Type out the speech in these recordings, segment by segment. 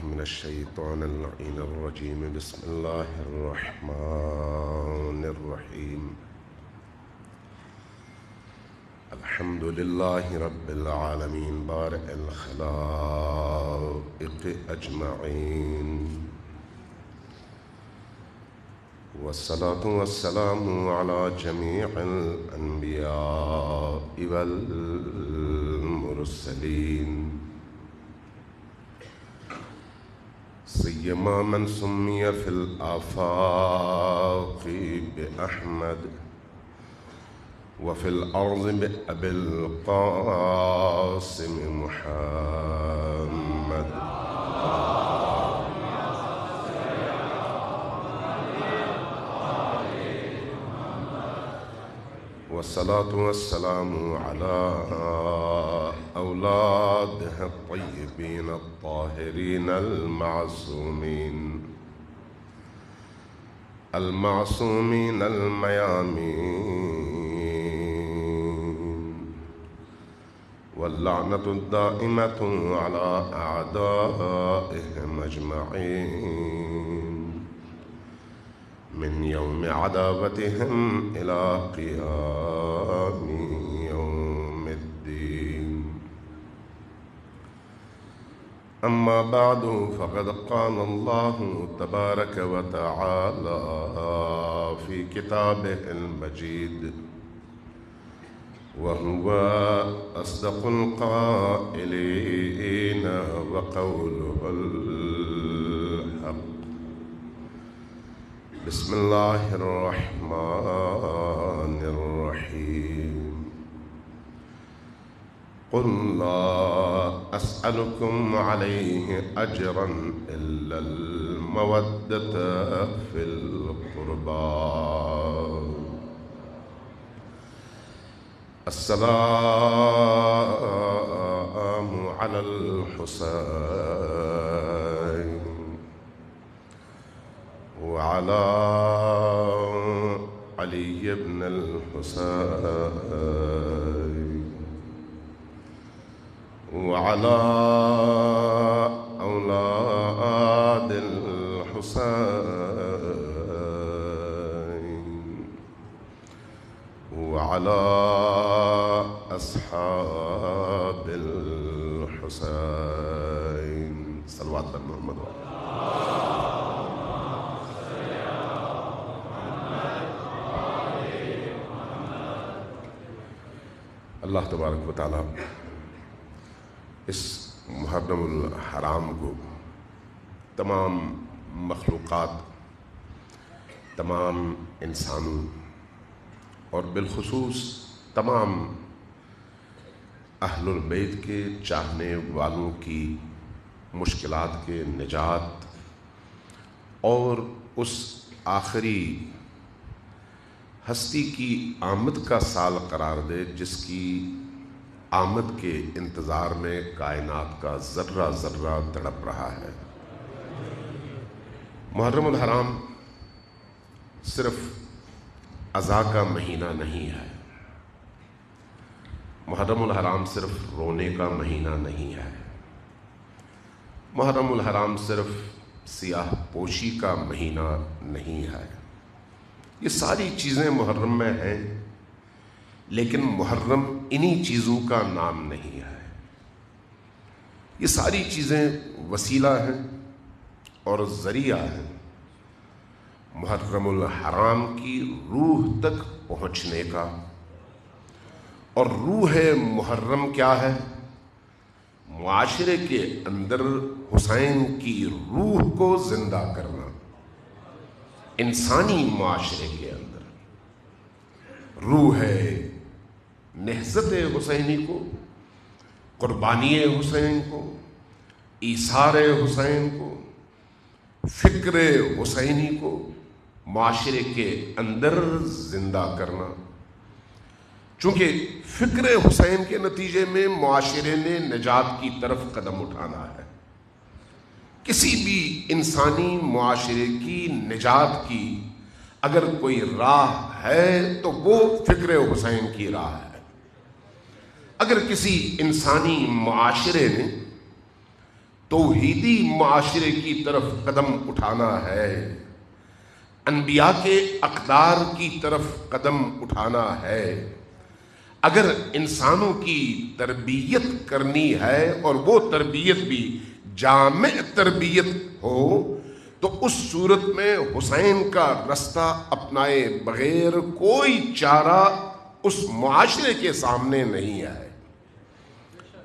من الشيطان اللعين الرجيم بسم الله الرحمن الرحيم الحمد لله رب العالمين بارئ الخلائق أجمعين والصلاة والسلام على جميع الأنبياء والمرسلين سيما من سمي في الآفاق بأحمد وفي الأرض بأبي القاسم محمد والصلاة والسلام على أولاده الطيبين الطاهرين المعصومين الميامين واللعنة الدائمة على أعدائهم أجمعين من يوم عداوتهم إلى قيام يوم الدين أما بعد فقد قال الله تبارك وتعالى في كتابه المجيد وهو أصدق القائلين وقوله الحق بسم الله الرحمن الرحيم قل لا أسألكم عليه أجرا إلا المودة في القربى السلام على الحسين وعلى علي بن الحسين وعلى أولاد الحسين وعلى أصحاب الحسين صلوات محمد اللہ تبارک و تعالی اس محرم الحرام کو تمام مخلوقات، تمام انسانوں اور بالخصوص تمام اہل البیت کے چاہنے والوں کی مشکلات کے نجات اور اس آخری ہستی کی آمد کا سال قرار دے جس کی آمد کے انتظار میں کائنات کا ذرہ ذرہ تڑپ رہا ہے۔ محرم الحرام صرف عزا کا مہینہ نہیں ہے، محرم الحرام صرف رونے کا مہینہ نہیں ہے، محرم الحرام صرف سیاہ پوشی کا مہینہ نہیں ہے۔ یہ ساری چیزیں محرم میں ہیں، لیکن محرم انہی چیزوں کا نام نہیں ہے۔ یہ ساری چیزیں وسیلہ ہیں اور ذریعہ ہیں محرم الحرام کی روح تک پہنچنے کا۔ اور روح محرم کیا ہے؟ معاشرے کے اندر حسین کی روح کو زندہ کرنا، انسانی معاشرے کے اندر روح نہضت حسینی کو، قربانی حسین کو، ایثار حسین کو، فکر حسینی کو معاشرے کے اندر زندہ کرنا. چونکہ فکر حسین کے نتیجے میں معاشرے نے نجات کی طرف قدم اٹھانا ہے. کسی بھی انسانی معاشرے کی نجات کی اگر کوئی راہ ہے تو وہ فکر حسین کی راہ ہے. اگر کسی انسانی معاشرے نے توحیدی معاشرے کی طرف قدم اٹھانا ہے، انبیاء کے اقدار کی طرف قدم اٹھانا ہے، اگر انسانوں کی تربیت کرنی ہے اور وہ تربیت بھی جامع تربیت ہو، تو اس صورت میں حسین کا رستہ اپنائے بغیر کوئی چارہ اس معاشرے کے سامنے نہیں ہے.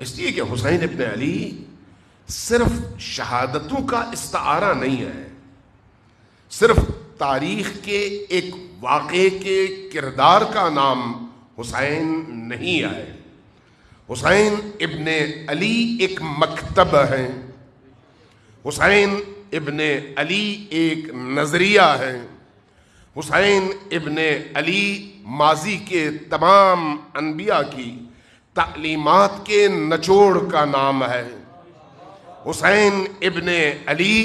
اس لیے کہ حسین ابن علی صرف شہادتوں کا استعارہ نہیں ہے، صرف تاریخ کے ایک واقعے کے کردار کا نام حسین نہیں ہے. حسین ابن علی ایک مکتب ہے، حسین ابن علی ایک نظریہ ہے، حسین ابن علی ماضی کے تمام انبیاء کی تعلیمات کے نچوڑ کا نام ہے. حسین ابن علی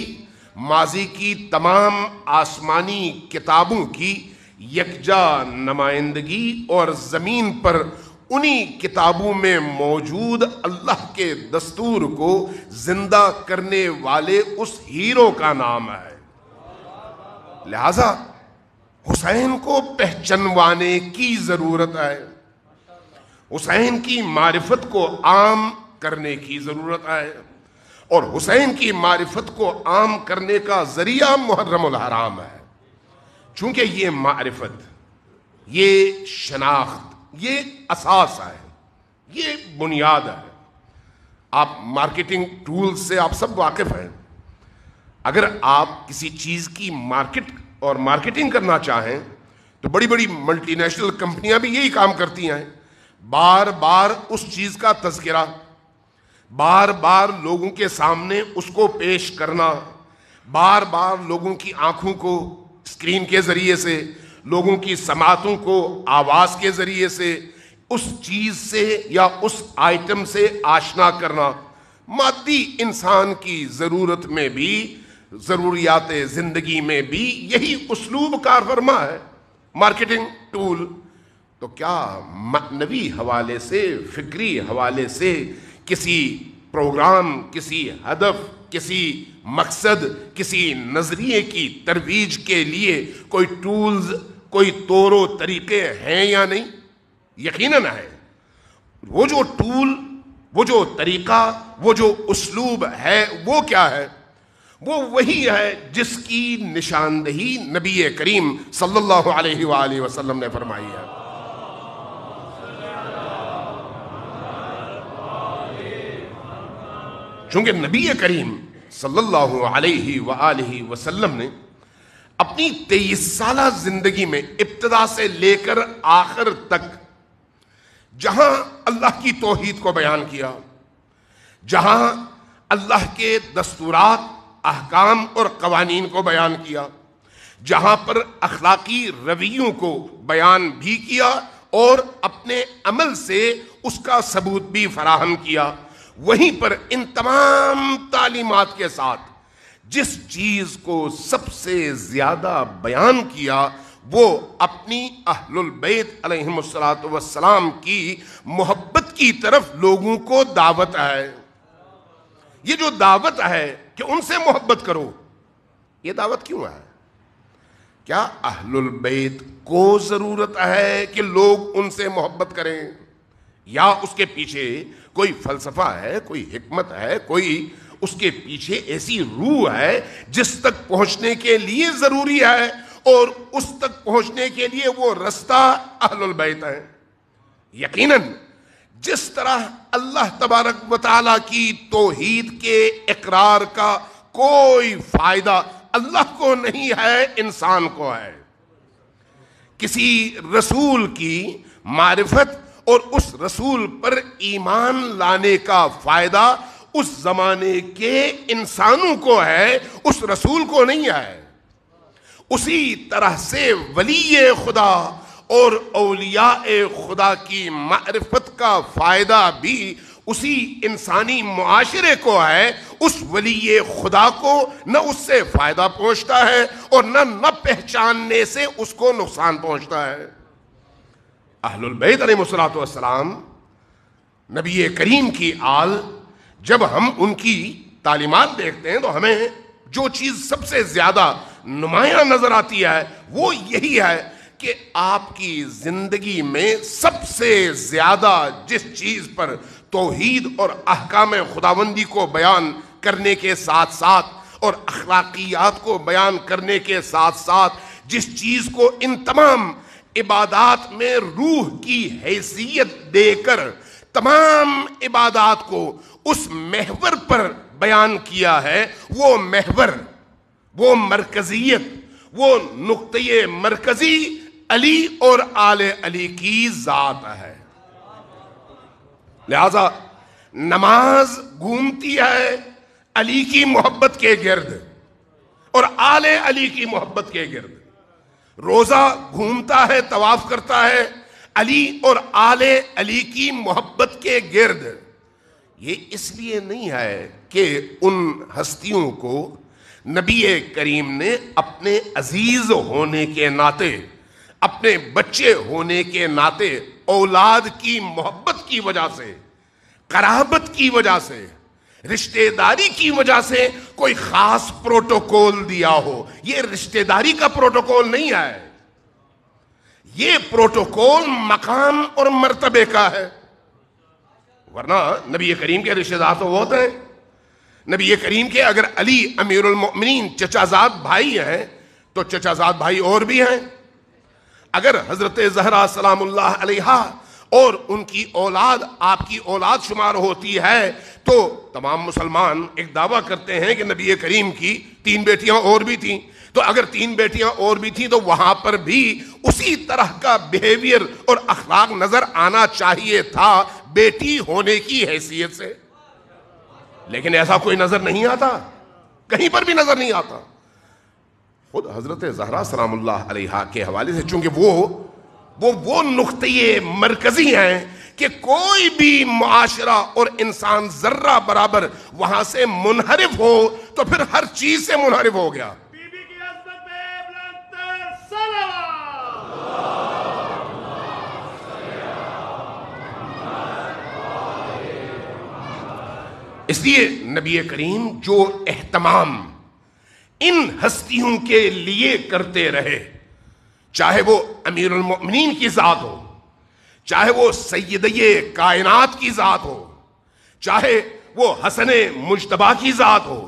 ماضی کی تمام آسمانی کتابوں کی یکجا نمائندگی اور زمین پر انہی کتابوں میں موجود اللہ کے دستور کو زندہ کرنے والے اس ہیرو کا نام ہے. لہذا حسین کو پہچنوانے کی ضرورت ہے، حسین کی معرفت کو عام کرنے کی ضرورت ہے، اور حسین کی معرفت کو عام کرنے کا ذریعہ محرم الحرام ہے. چونکہ یہ معرفت، یہ شناخت، یہ اساس ہے، یہ بنیاد ہے. آپ مارکیٹنگ ٹول سے آپ سب واقف ہیں. اگر آپ کسی چیز کی مارکیٹ اور مارکیٹنگ کرنا چاہیں تو بڑی بڑی ملٹی نیشنل کمپنیاں بھی یہی کام کرتی ہیں. بار بار اس چیز کا تذکرہ، بار بار لوگوں کے سامنے اس کو پیش کرنا، بار بار لوگوں کی آنکھوں کو اسکرین کے ذریعے سے، لوگوں کی سماعتوں کو آواز کے ذریعے سے اس چیز سے یا اس آئٹم سے آشنا کرنا. مادی انسان کی ضرورت میں بھی، ضروریات زندگی میں بھی یہی اسلوب کار فرما ہے، مارکیٹنگ ٹول. تو کیا معنوی حوالے سے، فکری حوالے سے کسی پروگرام، کسی ہدف، کسی مقصد، کسی نظریے کی ترویج کے لیے کوئی ٹولز، کوئی طور و طریقے ہیں یا نہیں؟ یقیناً ہے. وہ جو ٹول، وہ جو طریقہ، وہ جو اسلوب ہے، وہ کیا ہے؟ وہ وہی ہے جس کی نشاندہی نبی کریم صلی اللہ علیہ وآلہ وسلم نے فرمائی ہے. چونکہ نبی کریم صلی اللہ علیہ وآلہ وسلم نے اپنی 23 سالہ زندگی میں ابتدا سے لے کر آخر تک جہاں اللہ کی توحید کو بیان کیا، جہاں اللہ کے دستورات، احکام اور قوانین کو بیان کیا، جہاں پر اخلاقی رویوں کو بیان بھی کیا اور اپنے عمل سے اس کا ثبوت بھی فراہم کیا، وہیں پر ان تمام تعلیمات کے ساتھ جس چیز کو سب سے زیادہ بیان کیا وہ اپنی اہل البیت علیہم السلام کی محبت کی طرف لوگوں کو دعوت ہے. یہ جو دعوت ہے کہ ان سے محبت کرو، یہ دعوت کیوں ہے؟ کیا اہل البیت کو ضرورت ہے کہ لوگ ان سے محبت کریں، یا اس کے پیچھے کوئی فلسفہ ہے، کوئی حکمت ہے، کوئی اس کے پیچھے ایسی روح ہے جس تک پہنچنے کے لیے ضروری ہے اور اس تک پہنچنے کے لیے وہ رستہ اہل البیت ہے؟ یقیناً جس طرح اللہ تبارک و تعالیٰ کی توحید کے اقرار کا کوئی فائدہ اللہ کو نہیں ہے، انسان کو ہے. کسی رسول کی معرفت اور اس رسول پر ایمان لانے کا فائدہ اس زمانے کے انسانوں کو ہے، اس رسول کو نہیں ہے۔ اسی طرح سے ولی خدا اور اولیاء خدا کی معرفت کا فائدہ بھی اسی انسانی معاشرے کو ہے۔ اس ولی خدا کو نہ اس سے فائدہ پہنچتا ہے اور نہ پہچاننے سے اس کو نقصان پہنچتا ہے۔ اہل البیت علیہ الصلوۃ والسلام، نبی کریم کی آل، جب ہم ان کی تعلیمات دیکھتے ہیں تو ہمیں جو چیز سب سے زیادہ نمایاں نظر آتی ہے وہ یہی ہے کہ آپ کی زندگی میں سب سے زیادہ جس چیز پر توحید اور احکام خداوندی کو بیان کرنے کے ساتھ ساتھ اور اخلاقیات کو بیان کرنے کے ساتھ ساتھ جس چیز کو ان تمام عبادات میں روح کی حیثیت دے کر تمام عبادات کو اس محور پر بیان کیا ہے، وہ محور، وہ مرکزیت، وہ نقطۂ مرکزی علی اور آل علی کی ذات ہے۔ لہذا نماز گھومتی ہے علی کی محبت کے گرد اور آل علی کی محبت کے گرد، روزہ گھومتا ہے، طواف کرتا ہے علی اور آل علی کی محبت کے گرد۔ یہ اس لیے نہیں ہے کہ ان ہستیوں کو نبی کریم نے اپنے عزیز ہونے کے ناطے، اپنے بچے ہونے کے ناطے، اولاد کی محبت کی وجہ سے، قرابت کی وجہ سے، رشتہ داری کی وجہ سے کوئی خاص پروٹوکول دیا ہو۔ یہ رشتہ داری کا پروٹوکول نہیں ہے، یہ پروٹوکول مقام اور مرتبے کا ہے۔ ورنہ نبی کریم کے رشتہ دار تو ہوتے ہیں، نبی کریم کے اگر علی امیر المؤمنین چچا زاد بھائی ہیں تو چچا زاد بھائی اور بھی ہیں، اگر حضرت زہرا سلام اللہ علیہا اور ان کی اولاد آپ کی اولاد شمار ہوتی ہے تو تمام مسلمان ایک دعویٰ کرتے ہیں کہ نبی کریم کی 3 بیٹیاں اور بھی تھیں، تو اگر 3 بیٹیاں اور بھی تھیں تو وہاں پر بھی اسی طرح کا بیہیویئر اور اخلاق نظر آنا چاہیے تھا بیٹی ہونے کی حیثیت سے، لیکن ایسا کوئی نظر نہیں آتا، کہیں پر بھی نظر نہیں آتا۔ خود حضرت زہرا سلام اللہ علیہا کے حوالے سے چونکہ وہ نقطۂ مرکزی ہیں کہ کوئی بھی معاشرہ اور انسان ذرہ برابر وہاں سے منحرف ہو تو پھر ہر چیز سے منحرف ہو گیا۔ اس لیے نبی کریم جو اہتمام ان ہستیوں کے لیے کرتے رہے، چاہے وہ امیر المؤمنین کی ذات ہو، چاہے وہ سیدی کائنات کی ذات ہو، چاہے وہ حسن مجتبی کی ذات ہو،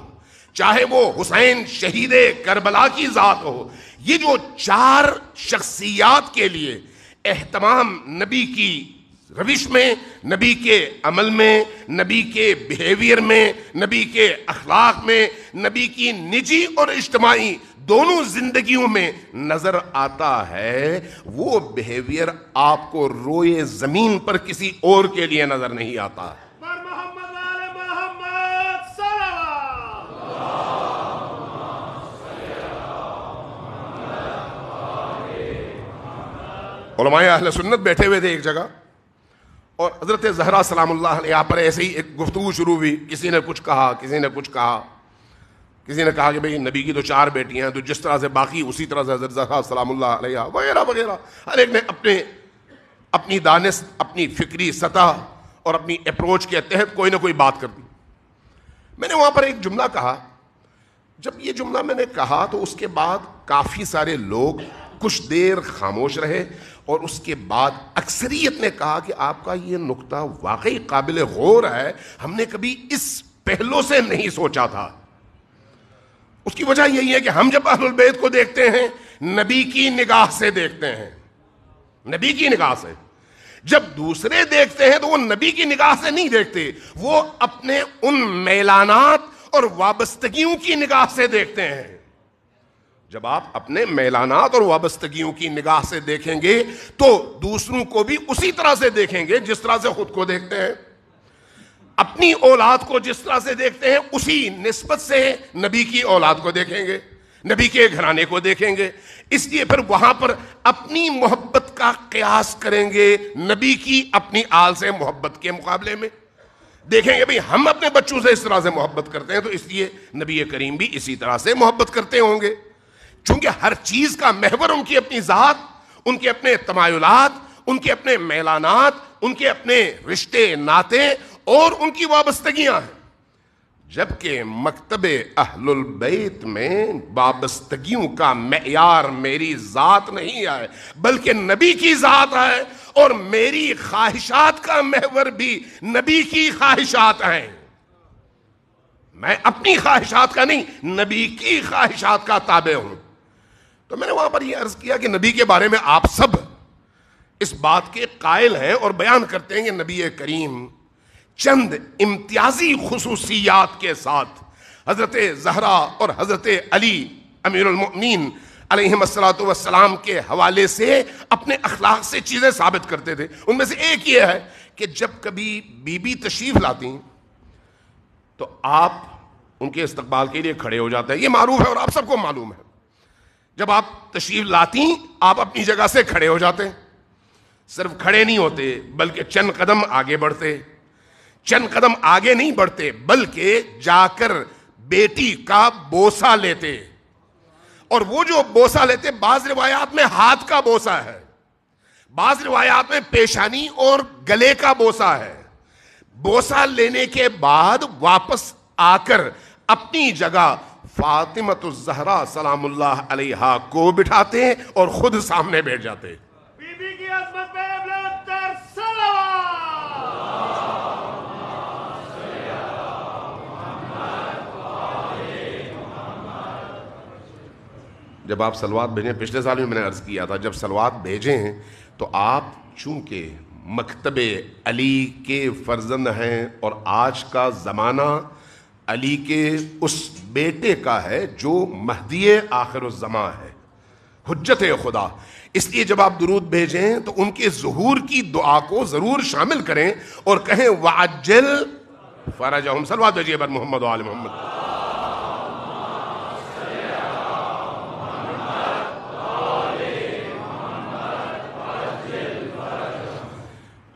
چاہے وہ حسین شہید کربلا کی ذات ہو، یہ جو 4 شخصیات کے لیے اہتمام نبی کی روش میں، نبی کے عمل میں، نبی کے بیہیویئر میں، نبی کے اخلاق میں، نبی کی نجی اور اجتماعی دونوں زندگیوں میں نظر آتا ہے، وہ بیہیویئر آپ کو روئے زمین پر کسی اور کے لیے نظر نہیں آتا۔ علماء اہل سنت بیٹھے ہوئے تھے ایک جگہ اور حضرت زہرا سلام اللہ علیہ پر ایسے ہی ایک گفتگو شروع ہوئی، کسی نے کچھ کہا، کسی نے کچھ کہا، کسی نے کہا کہ بھئی نبی کی تو 4 بیٹیاں ہیں تو جس طرح سے باقی اسی طرح سے حضرت زہرا سلام اللہ علیہ وغیرہ وغیرہ، ہر ایک نے اپنی دانست، اپنی فکری سطح اور اپنی اپروچ کے تحت کوئی نہ کوئی بات کر دی۔ میں نے وہاں پر ایک جملہ کہا، جب یہ جملہ میں نے کہا تو اس کے بعد کافی سارے لوگ کچھ دیر خاموش رہے اور اس کے بعد اکثریت نے کہا کہ آپ کا یہ نقطہ واقعی قابل غور ہے، ہم نے کبھی اس پہلو سے نہیں سوچا تھا۔ اس کی وجہ یہی ہے کہ ہم جب اہل البیت کو دیکھتے ہیں نبی کی نگاہ سے دیکھتے ہیں، نبی کی نگاہ سے، جب دوسرے دیکھتے ہیں تو وہ نبی کی نگاہ سے نہیں دیکھتے، وہ اپنے ان میلانات اور وابستگیوں کی نگاہ سے دیکھتے ہیں۔ جب آپ اپنے میلانات اور وابستگیوں کی نگاہ سے دیکھیں گے تو دوسروں کو بھی اسی طرح سے دیکھیں گے جس طرح سے خود کو دیکھتے ہیں۔ اپنی اولاد کو جس طرح سے دیکھتے ہیں اسی نسبت سے نبی کی اولاد کو دیکھیں گے، نبی کے گھرانے کو دیکھیں گے. اس لیے پھر وہاں پر اپنی محبت کا قیاس کریں گے نبی کی اپنی آل سے محبت کے مقابلے میں. دیکھیں گے بھئی ہم اپنے بچوں سے اس طرح سے محبت کرتے ہیں تو اس لیے نبی کریم بھی اسی طرح سے محبت کرتے ہوں گے. چونکہ ہر چیز کا محور ان کی اپنی ذات، ان کے اپنے تمایلات، ان کے اپنے میلانات، ان کے اپنے رشتے ناطے اور ان کی وابستگیاں ہیں. جبکہ مکتب اہل البیت میں وابستگیوں کا معیار میری ذات نہیں ہے بلکہ نبی کی ذات ہے، اور میری خواہشات کا محور بھی نبی کی خواہشات ہیں. میں اپنی خواہشات کا نہیں، نبی کی خواہشات کا تابع ہوں. تو میں نے وہاں پر یہ عرض کیا کہ نبی کے بارے میں آپ سب اس بات کے قائل ہیں اور بیان کرتے ہیں کہ نبی کریم چند امتیازی خصوصیات کے ساتھ حضرت زہرا اور حضرت علی امیر المؤمنین علیہم الصلوۃ والسلام کے حوالے سے اپنے اخلاق سے چیزیں ثابت کرتے تھے. ان میں سے ایک یہ ہے کہ جب کبھی بی بی تشریف لاتی تو آپ ان کے استقبال کے لیے کھڑے ہو جاتے ہیں. یہ معروف ہے اور آپ سب کو معلوم ہے. جب آپ تشریف لاتی آپ اپنی جگہ سے کھڑے ہو جاتے، صرف کھڑے نہیں ہوتے بلکہ چند قدم آگے بڑھتے. چند قدم آگے نہیں بڑھتے بلکہ جا کر بیٹی کا بوسہ لیتے. اور وہ جو بوسہ لیتے بعض روایات میں ہاتھ کا بوسہ ہے، بعض روایات میں پیشانی اور گلے کا بوسہ ہے. بوسہ لینے کے بعد واپس آ کر اپنی جگہ فاطمۃ الزہرا سلام اللہ علیہا کو بٹھاتے اور خود سامنے بیٹھ جاتے. بی بی کی عظمت پہ بلند تر صلوات. جب آپ صلوات بھیجیں، پچھلے سال میں نے عرض کیا تھا، جب صلوات بھیجیں تو آپ چونکہ مکتب علی کے فرزند ہیں اور آج کا زمانہ علی کے اس بیٹے کا ہے جو مہدی آخر الزماں ہے، حجت خدا، اس لیے جب آپ درود بھیجیں تو ان کے ظہور کی دعا کو ضرور شامل کریں اور کہیں وعجل فرجہم. صلوات بھیجیے بر محمد و آل محمد.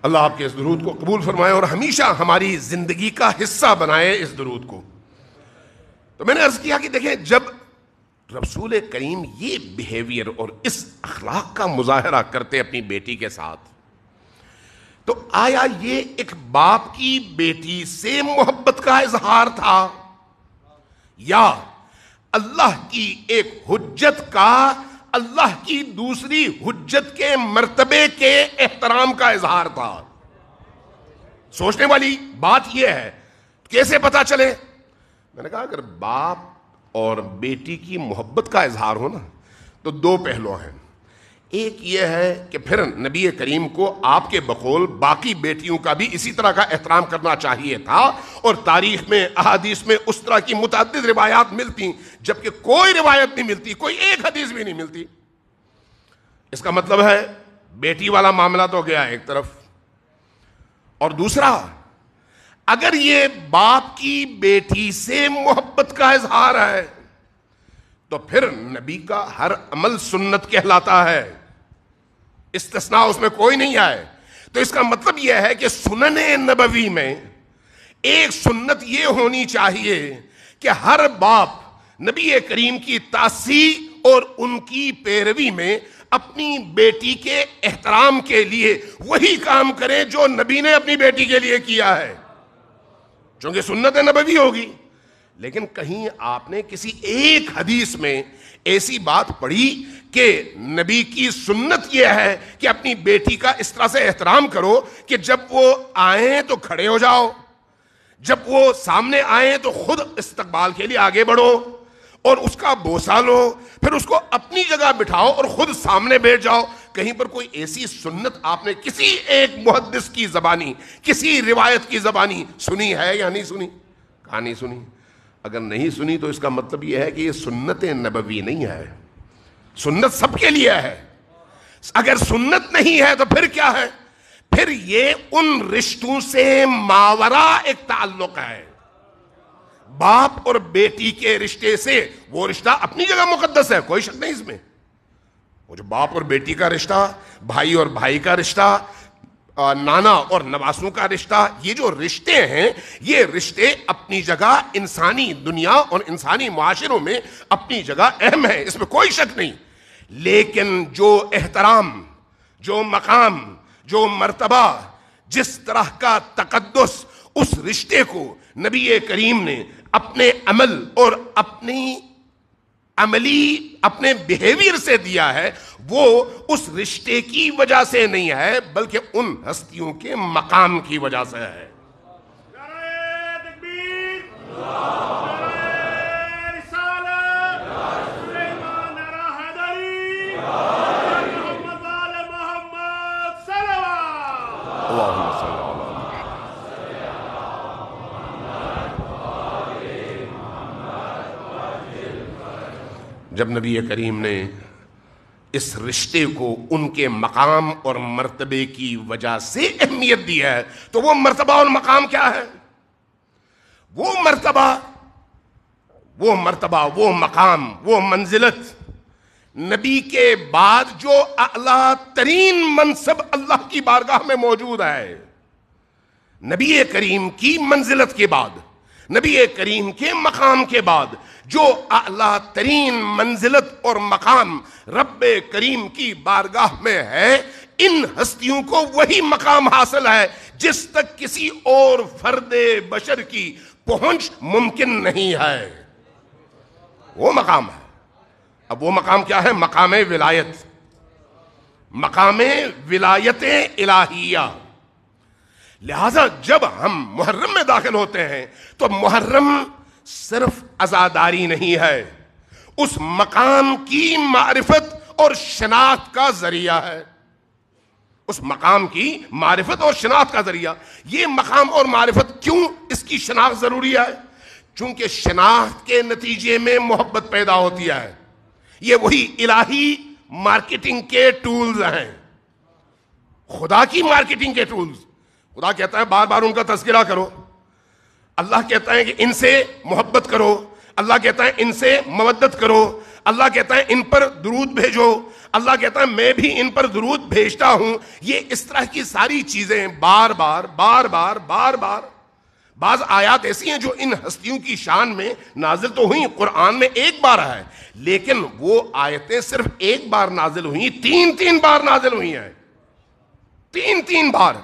اللہ آپ کے اس درود کو قبول فرمائے اور ہمیشہ ہماری زندگی کا حصہ بنائے اس درود کو. تو میں نے عرض کیا کہ دیکھیں جب رسول کریم یہ بیہیویئر اور اس اخلاق کا مظاہرہ کرتے اپنی بیٹی کے ساتھ تو آیا یہ ایک باپ کی بیٹی سے محبت کا اظہار تھا یا اللہ کی ایک حجت کا اللہ کی دوسری حجت کے مرتبے کے احترام کا اظہار تھا؟ سوچنے والی بات یہ ہے. کیسے پتا چلے؟ میں نے کہا اگر باپ اور بیٹی کی محبت کا اظہار ہو نا تو دو پہلو ہیں. ایک یہ ہے کہ پھر نبی کریم کو آپ کے بقول باقی بیٹیوں کا بھی اسی طرح کا احترام کرنا چاہیے تھا، اور تاریخ میں احادیث میں اس طرح کی متعدد روایات ملتی جبکہ کوئی روایت نہیں ملتی، کوئی ایک حدیث بھی نہیں ملتی. اس کا مطلب ہے بیٹی والا معاملہ تو گیا ایک طرف، اور دوسرا اگر یہ باپ کی بیٹی سے محبت کا اظہار ہے تو پھر نبی کا ہر عمل سنت کہلاتا ہے، استثناء اس میں کوئی نہیں آئے. تو اس کا مطلب یہ ہے کہ سنن نبوی میں ایک سنت یہ ہونی چاہیے کہ ہر باپ نبی کریم کی تاثیر اور ان کی پیروی میں اپنی بیٹی کے احترام کے لیے وہی کام کرے جو نبی نے اپنی بیٹی کے لیے کیا ہے، چونکہ سنت نبوی ہوگی. لیکن کہیں آپ نے کسی ایک حدیث میں ایسی بات پڑھی کہ نبی کی سنت یہ ہے کہ اپنی بیٹی کا اس طرح سے احترام کرو کہ جب وہ آئیں تو کھڑے ہو جاؤ، جب وہ سامنے آئیں تو خود استقبال کے لیے آگے بڑھو اور اس کا بوسہ لو، پھر اس کو اپنی جگہ بٹھاؤ اور خود سامنے بیٹھ جاؤ؟ کہیں پر کوئی ایسی سنت آپ نے کسی ایک محدث کی زبانی، کسی روایت کی زبانی سنی ہے یا نہیں سنی؟ کہاں نہیں سنی. اگر نہیں سنی تو اس کا مطلب یہ ہے کہ یہ سنت نبوی نہیں ہے. سنت سب کے لیے ہے. اگر سنت نہیں ہے تو پھر کیا ہے؟ پھر یہ ان رشتوں سے ماورا ایک تعلق ہے. باپ اور بیٹی کے رشتے سے وہ رشتہ اپنی جگہ مقدس ہے, کوئی شک نہیں اس میں. وہ جو باپ اور بیٹی کا رشتہ, بھائی اور بھائی کا رشتہ, نانا اور نواسوں کا رشتہ, یہ جو رشتے ہیں یہ رشتے اپنی جگہ انسانی دنیا اور انسانی معاشروں میں اپنی جگہ اہم ہے, اس میں کوئی شک نہیں. لیکن جو احترام, جو مقام, جو مرتبہ, جس طرح کا تقدس اس رشتے کو نبی کریم نے اپنے عمل اور اپنے بیہیویئر سے دیا ہے, وہ اس رشتے کی وجہ سے نہیں ہے بلکہ ان ہستیوں کے مقام کی وجہ سے ہے. نعرہ تکبیر, نعرہ رسالت, نعرہ حیدری, محمد آل محمد صلوات. اللہم صلی اللہ. جب نبی کریم نے اس رشتے کو ان کے مقام اور مرتبے کی وجہ سے اہمیت دی ہے تو وہ مرتبہ اور مقام کیا ہے؟ وہ مرتبہ, وہ مقام, وہ منزلت نبی کے بعد جو اعلیٰ ترین منصب اللہ کی بارگاہ میں موجود ہے. نبی کریم کی منزلت کے بعد, نبی کریم کے مقام کے بعد جو اعلیٰ ترین منزلت اور مقام رب کریم کی بارگاہ میں ہے, ان ہستیوں کو وہی مقام حاصل ہے جس تک کسی اور فرد بشر کی پہنچ ممکن نہیں ہے. وہ مقام ہے. اب وہ مقام کیا ہے؟ مقام ولایت, مقام ولایت الہیہ. لہذا جب ہم محرم میں داخل ہوتے ہیں تو محرم صرف عزاداری نہیں ہے, اس مقام کی معرفت اور شناخت کا ذریعہ ہے. اس مقام کی معرفت اور شناخت کا ذریعہ. یہ مقام اور معرفت کیوں اس کی شناخت ضروری ہے؟ چونکہ شناخت کے نتیجے میں محبت پیدا ہوتی ہے. یہ وہی الہی مارکیٹنگ کے ٹولز ہیں, خدا کی مارکیٹنگ کے ٹولز. خدا کہتا ہے بار بار ان کا تذکرہ کرو, اللہ کہتا ہے کہ ان سے محبت کرو, اللہ کہتا ہے ان سے مودت کرو, اللہ کہتا ہے ان پر درود بھیجو, اللہ کہتا ہے میں بھی ان پر درود بھیجتا ہوں. یہ اس طرح کی ساری چیزیں بار بار. بعض آیات ایسی ہیں جو ان ہستیوں کی شان میں نازل تو ہوئیں, قرآن میں ایک بار ہے, لیکن وہ آیتیں صرف ایک بار نازل ہوئیں, تین بار نازل ہوئی ہیں. تین بار.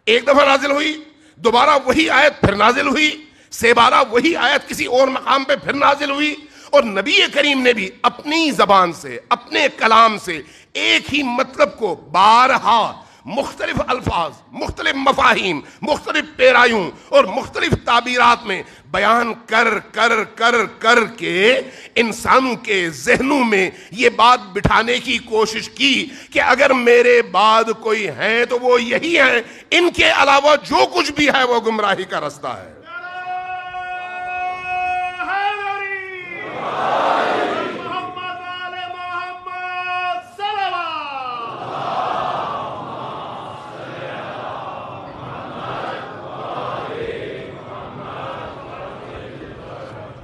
ایک دفعہ نازل ہوئی, دوبارہ وہی آیت پھر نازل ہوئی, سیبارہ وہی آیت کسی اور مقام پہ پھر نازل ہوئی. اور نبی کریم نے بھی اپنی زبان سے, اپنے کلام سے ایک ہی مطلب کو بارہا مختلف الفاظ, مختلف مفاہیم, مختلف پیرایوں اور مختلف تعبیرات میں بیان کر کے انسانوں کے ذہنوں میں یہ بات بٹھانے کی کوشش کی کہ اگر میرے بعد کوئی ہے تو وہ یہی ہیں, ان کے علاوہ جو کچھ بھی ہے وہ گمراہی کا رستہ ہے.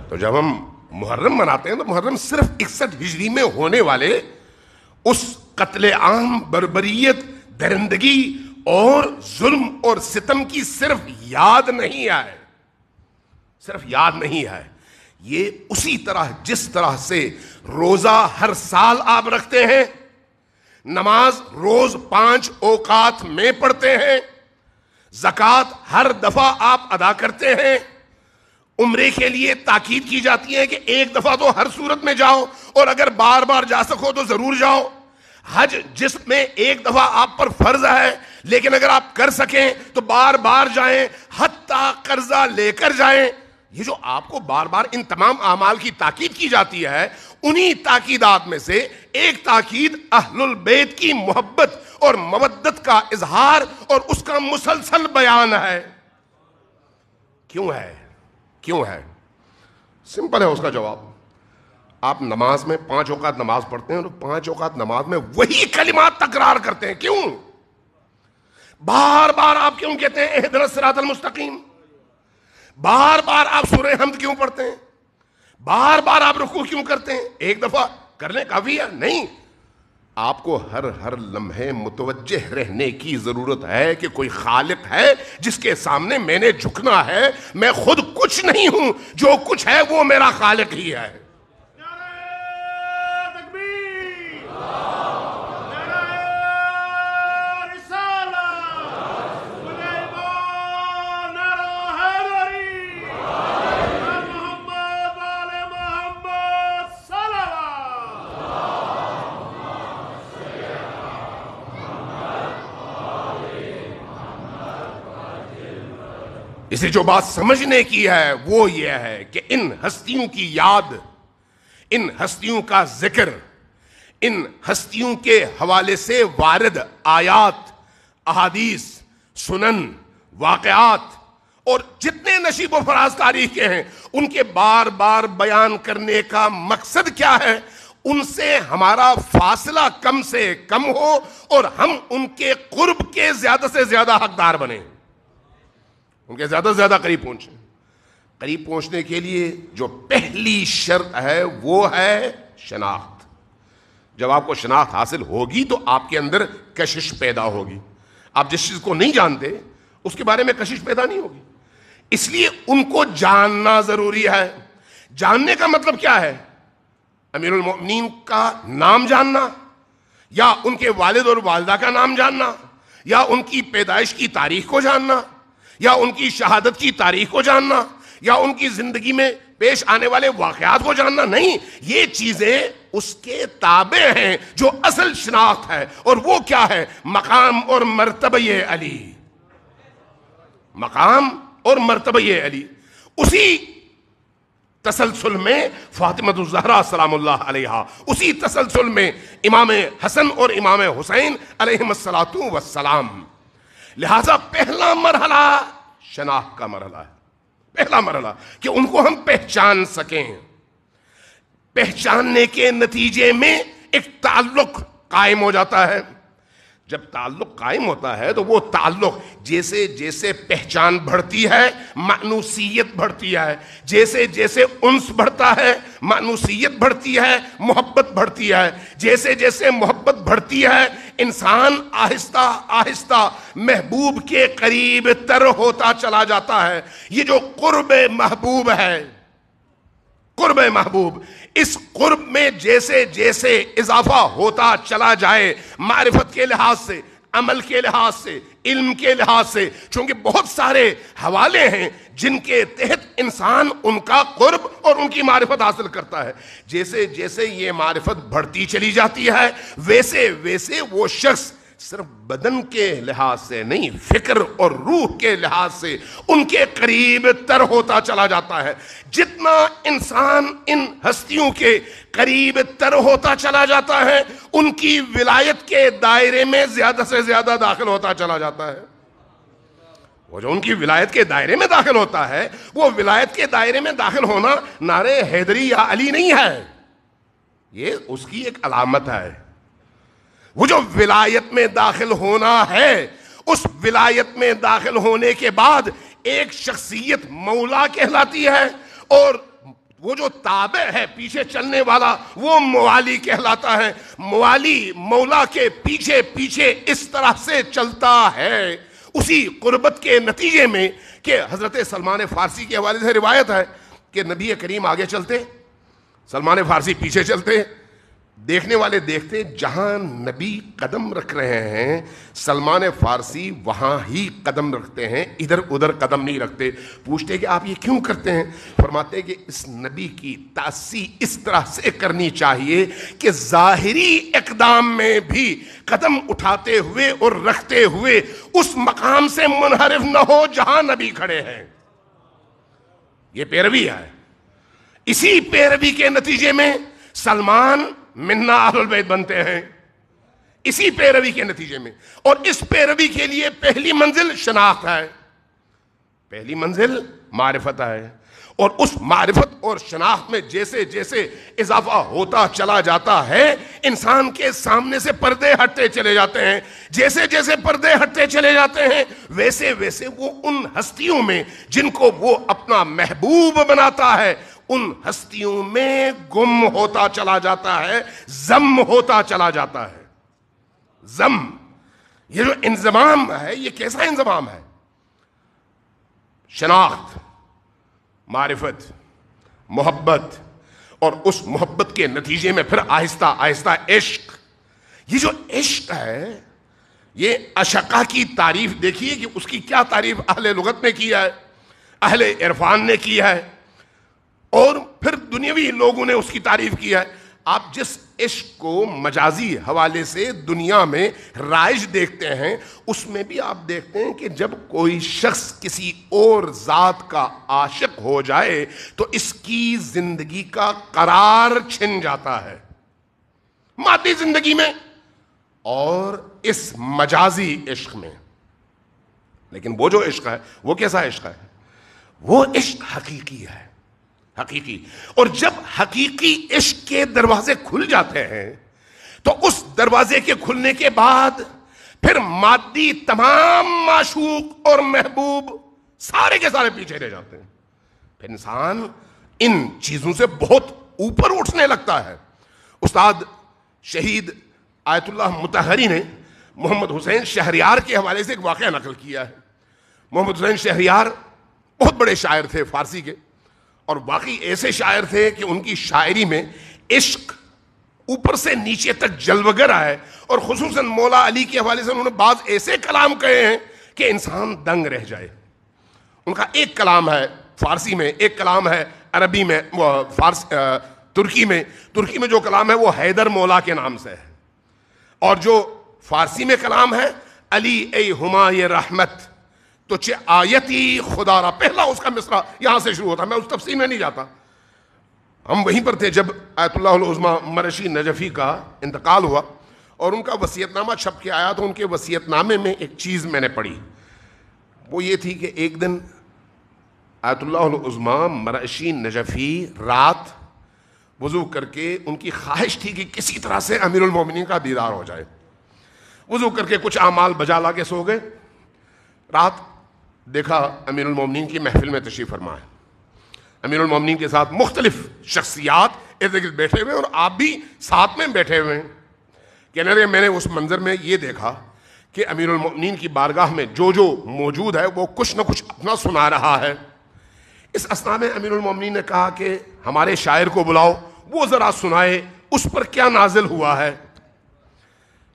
تو جب ہم محرم مناتے ہیں تو محرم صرف 61 ہجری میں ہونے والے اس قتل عام, بربریت, درندگی اور ظلم اور ستم کی صرف یاد نہیں ہے, صرف یاد نہیں ہے. یہ اسی طرح جس طرح سے روزہ ہر سال آپ رکھتے ہیں, نماز روز 5 اوقات میں پڑھتے ہیں, زکوٰۃ ہر دفعہ آپ ادا کرتے ہیں, عمرے کے لیے تاکید کی جاتی ہے کہ ایک دفعہ تو ہر صورت میں جاؤ, اور اگر بار بار جا سکو تو ضرور جاؤ. حج جس میں ایک دفعہ آپ پر فرض ہے, لیکن اگر آپ کر سکیں تو بار بار جائیں, حتیٰ قرضہ لے کر جائیں. یہ جو آپ کو بار بار ان تمام اعمال کی تاکید کی جاتی ہے, انہی تاکیدات میں سے ایک تاکید اہل البیت کی محبت اور مودت کا اظہار اور اس کا مسلسل بیان ہے. کیوں ہے؟ سمپل ہے اس کا جواب. آپ نماز میں 5 اوقات نماز پڑھتے ہیں تو 5 اوقات نماز میں وہی کلمات تکرار کرتے ہیں. کیوں؟ بار بار آپ کیوں کہتے ہیں اہدنا الصراط المستقیم؟ بار بار آپ سورہ حمد کیوں پڑھتے ہیں؟ بار بار آپ رکوع کیوں کرتے ہیں؟ ایک دفعہ کر لیں کافی ہے؟ نہیں، آپ کو ہر لمحے متوجہ رہنے کی ضرورت ہے کہ کوئی خالق ہے جس کے سامنے میں نے جھکنا ہے. میں خود کچھ نہیں ہوں، جو کچھ ہے وہ میرا خالق ہی ہے. اسے جو بات سمجھنے کی ہے وہ یہ ہے کہ ان ہستیوں کی یاد، ان ہستیوں کا ذکر، ان ہستیوں کے حوالے سے وارد آیات، احادیث، سنن، واقعات اور جتنے نشیب و فراز تاریخ کے ہیں ان کے بار بار بیان کرنے کا مقصد کیا ہے؟ ان سے ہمارا فاصلہ کم سے کم ہو اور ہم ان کے قرب کے زیادہ سے زیادہ حقدار بنیں، ان کے زیادہ سے زیادہ قریب پہنچیں. قریب پہنچنے کے لیے جو پہلی شرط ہے وہ ہے شناخت. جب آپ کو شناخت حاصل ہوگی تو آپ کے اندر کشش پیدا ہوگی. آپ جس چیز کو نہیں جانتے اس کے بارے میں کشش پیدا نہیں ہوگی. اس لیے ان کو جاننا ضروری ہے. جاننے کا مطلب کیا ہے؟ امیر المؤمنین کا نام جاننا، یا ان کے والد اور والدہ کا نام جاننا، یا ان کی پیدائش کی تاریخ کو جاننا، یا ان کی شہادت کی تاریخ کو جاننا، یا ان کی زندگی میں پیش آنے والے واقعات کو جاننا نہیں. یہ چیزیں اس کے تابع ہیں جو اصل شناخت ہے. اور وہ کیا ہے؟ مقام اور مرتبہ علی. مقام اور مرتبہ علی. اسی تسلسل میں فاطمہ الزہرا سلام اللہ علیہا، اسی تسلسل میں امام حسن اور امام حسین علیہم الصلاۃ والسلام. لہذا پہلا مرحلہ شناخت کا مرحلہ ہے. پہلا مرحلہ کہ ان کو ہم پہچان سکیں. پہچاننے کے نتیجے میں ایک تعلق قائم ہو جاتا ہے. جب تعلق قائم ہوتا ہے تو وہ تعلق جیسے جیسے پہچان بڑھتی ہے مانوسیت بڑھتی ہے، جیسے جیسے انس بڑھتا ہے مانوسیت بڑھتی ہے، محبت بڑھتی ہے. جیسے جیسے محبت بڑھتی ہے انسان آہستہ آہستہ محبوب کے قریب تر ہوتا چلا جاتا ہے. یہ جو قرب محبوب ہے، قرب محبوب، اس قرب میں جیسے جیسے اضافہ ہوتا چلا جائے معرفت کے لحاظ سے، عمل کے لحاظ سے، علم کے لحاظ سے، چونکہ بہت سارے حوالے ہیں جن کے تحت انسان ان کا قرب اور ان کی معرفت حاصل کرتا ہے. جیسے جیسے یہ معرفت بڑھتی چلی جاتی ہے ویسے ویسے وہ شخص صرف بدن کے لحاظ سے نہیں، فکر اور روح کے لحاظ سے ان کے قریب تر ہوتا چلا جاتا ہے. جتنا انسان ان ہستیوں کے قریب تر ہوتا چلا جاتا ہے ان کی ولایت کے دائرے میں زیادہ سے زیادہ داخل ہوتا چلا جاتا ہے. وہ جو ان کی ولایت کے دائرے میں داخل ہوتا ہے، وہ ولایت کے دائرے میں داخل ہونا نعرے حیدری یا علی نہیں ہے، یہ اس کی ایک علامت ہے. وہ جو ولایت میں داخل ہونا ہے، اس ولایت میں داخل ہونے کے بعد ایک شخصیت مولا کہلاتی ہے، اور وہ جو تابع ہے پیچھے چلنے والا وہ موالی کہلاتا ہے. موالی مولا کے پیچھے پیچھے اس طرح سے چلتا ہے اسی قربت کے نتیجے میں کہ حضرت سلمان فارسی کے حوالے سے روایت ہے کہ نبی کریم آگے چلتے، سلمان فارسی پیچھے چلتے. دیکھنے والے دیکھتے جہاں نبی قدم رکھ رہے ہیں سلمان فارسی وہاں ہی قدم رکھتے ہیں، ادھر ادھر قدم نہیں رکھتے. پوچھتے کہ آپ یہ کیوں کرتے ہیں؟ فرماتے کہ اس نبی کی تاسی اس طرح سے کرنی چاہیے کہ ظاہری اقدام میں بھی قدم اٹھاتے ہوئے اور رکھتے ہوئے اس مقام سے منحرف نہ ہو جہاں نبی کھڑے ہیں. یہ پیروی ہے. اسی پیروی کے نتیجے میں سلمان منا اہل البیت بنتے ہیں، اسی پیروی کے نتیجے میں. اور اس پیروی کے لیے پہلی منزل شناخت ہے، پہلی منزل معرفت ہے. اور اس معرفت اور شناخت میں جیسے جیسے اضافہ ہوتا چلا جاتا ہے انسان کے سامنے سے پردے ہٹتے چلے جاتے ہیں. جیسے جیسے پردے ہٹتے چلے جاتے ہیں ویسے ویسے وہ ان ہستیوں میں جن کو وہ اپنا محبوب بناتا ہے ان ہستیوں میں گم ہوتا چلا جاتا ہے, ضم ہوتا چلا جاتا ہے. ضم, یہ جو انضمام ہے یہ کیسا انضمام ہے؟ شناخت, معرفت, محبت, اور اس محبت کے نتیجے میں پھر آہستہ آہستہ عشق. یہ جو عشق ہے یہ اشقہ کی تعریف دیکھیے کہ اس کی کیا تعریف اہل لغت نے کیا ہے, اہل عرفان نے کیا ہے, اور پھر دنیاوی لوگوں نے اس کی تعریف کیا ہے. آپ جس عشق کو مجازی حوالے سے دنیا میں رائج دیکھتے ہیں اس میں بھی آپ دیکھتے ہیں کہ جب کوئی شخص کسی اور ذات کا عاشق ہو جائے تو اس کی زندگی کا قرار چھن جاتا ہے, مادی زندگی میں اور اس مجازی عشق میں. لیکن وہ جو عشق ہے وہ کیسا عشق ہے؟ وہ عشق حقیقی ہے, حقیقی. اور جب حقیقی عشق کے دروازے کھل جاتے ہیں تو اس دروازے کے کھلنے کے بعد پھر مادی تمام معشوق اور محبوب سارے کے سارے پیچھے رہ جاتے ہیں. پھر انسان ان چیزوں سے بہت اوپر اٹھنے لگتا ہے. استاد شہید آیت اللہ مطہری نے محمد حسین شہریار کے حوالے سے ایک واقعہ نقل کیا ہے. محمد حسین شہریار بہت بڑے شاعر تھے فارسی کے, اور واقعی ایسے شاعر تھے کہ ان کی شاعری میں عشق اوپر سے نیچے تک جلوگر ہے, اور خصوصاً مولا علی کے حوالے سے انہوں نے بعض ایسے کلام کہے ہیں کہ انسان دنگ رہ جائے. ان کا ایک کلام ہے فارسی میں, ایک کلام ہے عربی میں, ترکی میں جو کلام ہے وہ حیدر مولا کے نام سے ہے, اور جو فارسی میں کلام ہے علی اے ہمائے رحمت تو چے آیتی خدا را. پہلا اس کا مصرع یہاں سے شروع ہوتا ہے, میں اس تفصیل میں نہیں جاتا. ہم وہیں پر تھے جب آیت اللہ العظمیٰ مرشی نجفی کا انتقال ہوا اور ان کا وصیت نامہ چھپ کے آیا. تو ان کے وصیت نامے میں ایک چیز میں نے پڑھی, وہ یہ تھی کہ ایک دن آیت اللہ العظمیٰ مرشی نجفی رات وضو کر کے, ان کی خواہش تھی کہ کسی طرح سے امیر المومنین کا دیدار ہو جائے, وضو کر کے کچھ اعمال بجا لا کے سو گئے. رات دیکھا امیر المومنین کی محفل میں تشریف فرما ہے, امیر المومنین کے ساتھ مختلف شخصیات ارد گرد بیٹھے ہوئے اور آپ بھی ساتھ میں بیٹھے ہوئے ہیں. کہنے لگے میں نے اس منظر میں یہ دیکھا کہ امیر المومنین کی بارگاہ میں جو موجود ہے وہ کچھ نہ کچھ اپنا سنا رہا ہے. اس اثنا میں امیر المومنین نے کہا کہ ہمارے شاعر کو بلاؤ, وہ ذرا سنائے اس پر کیا نازل ہوا ہے.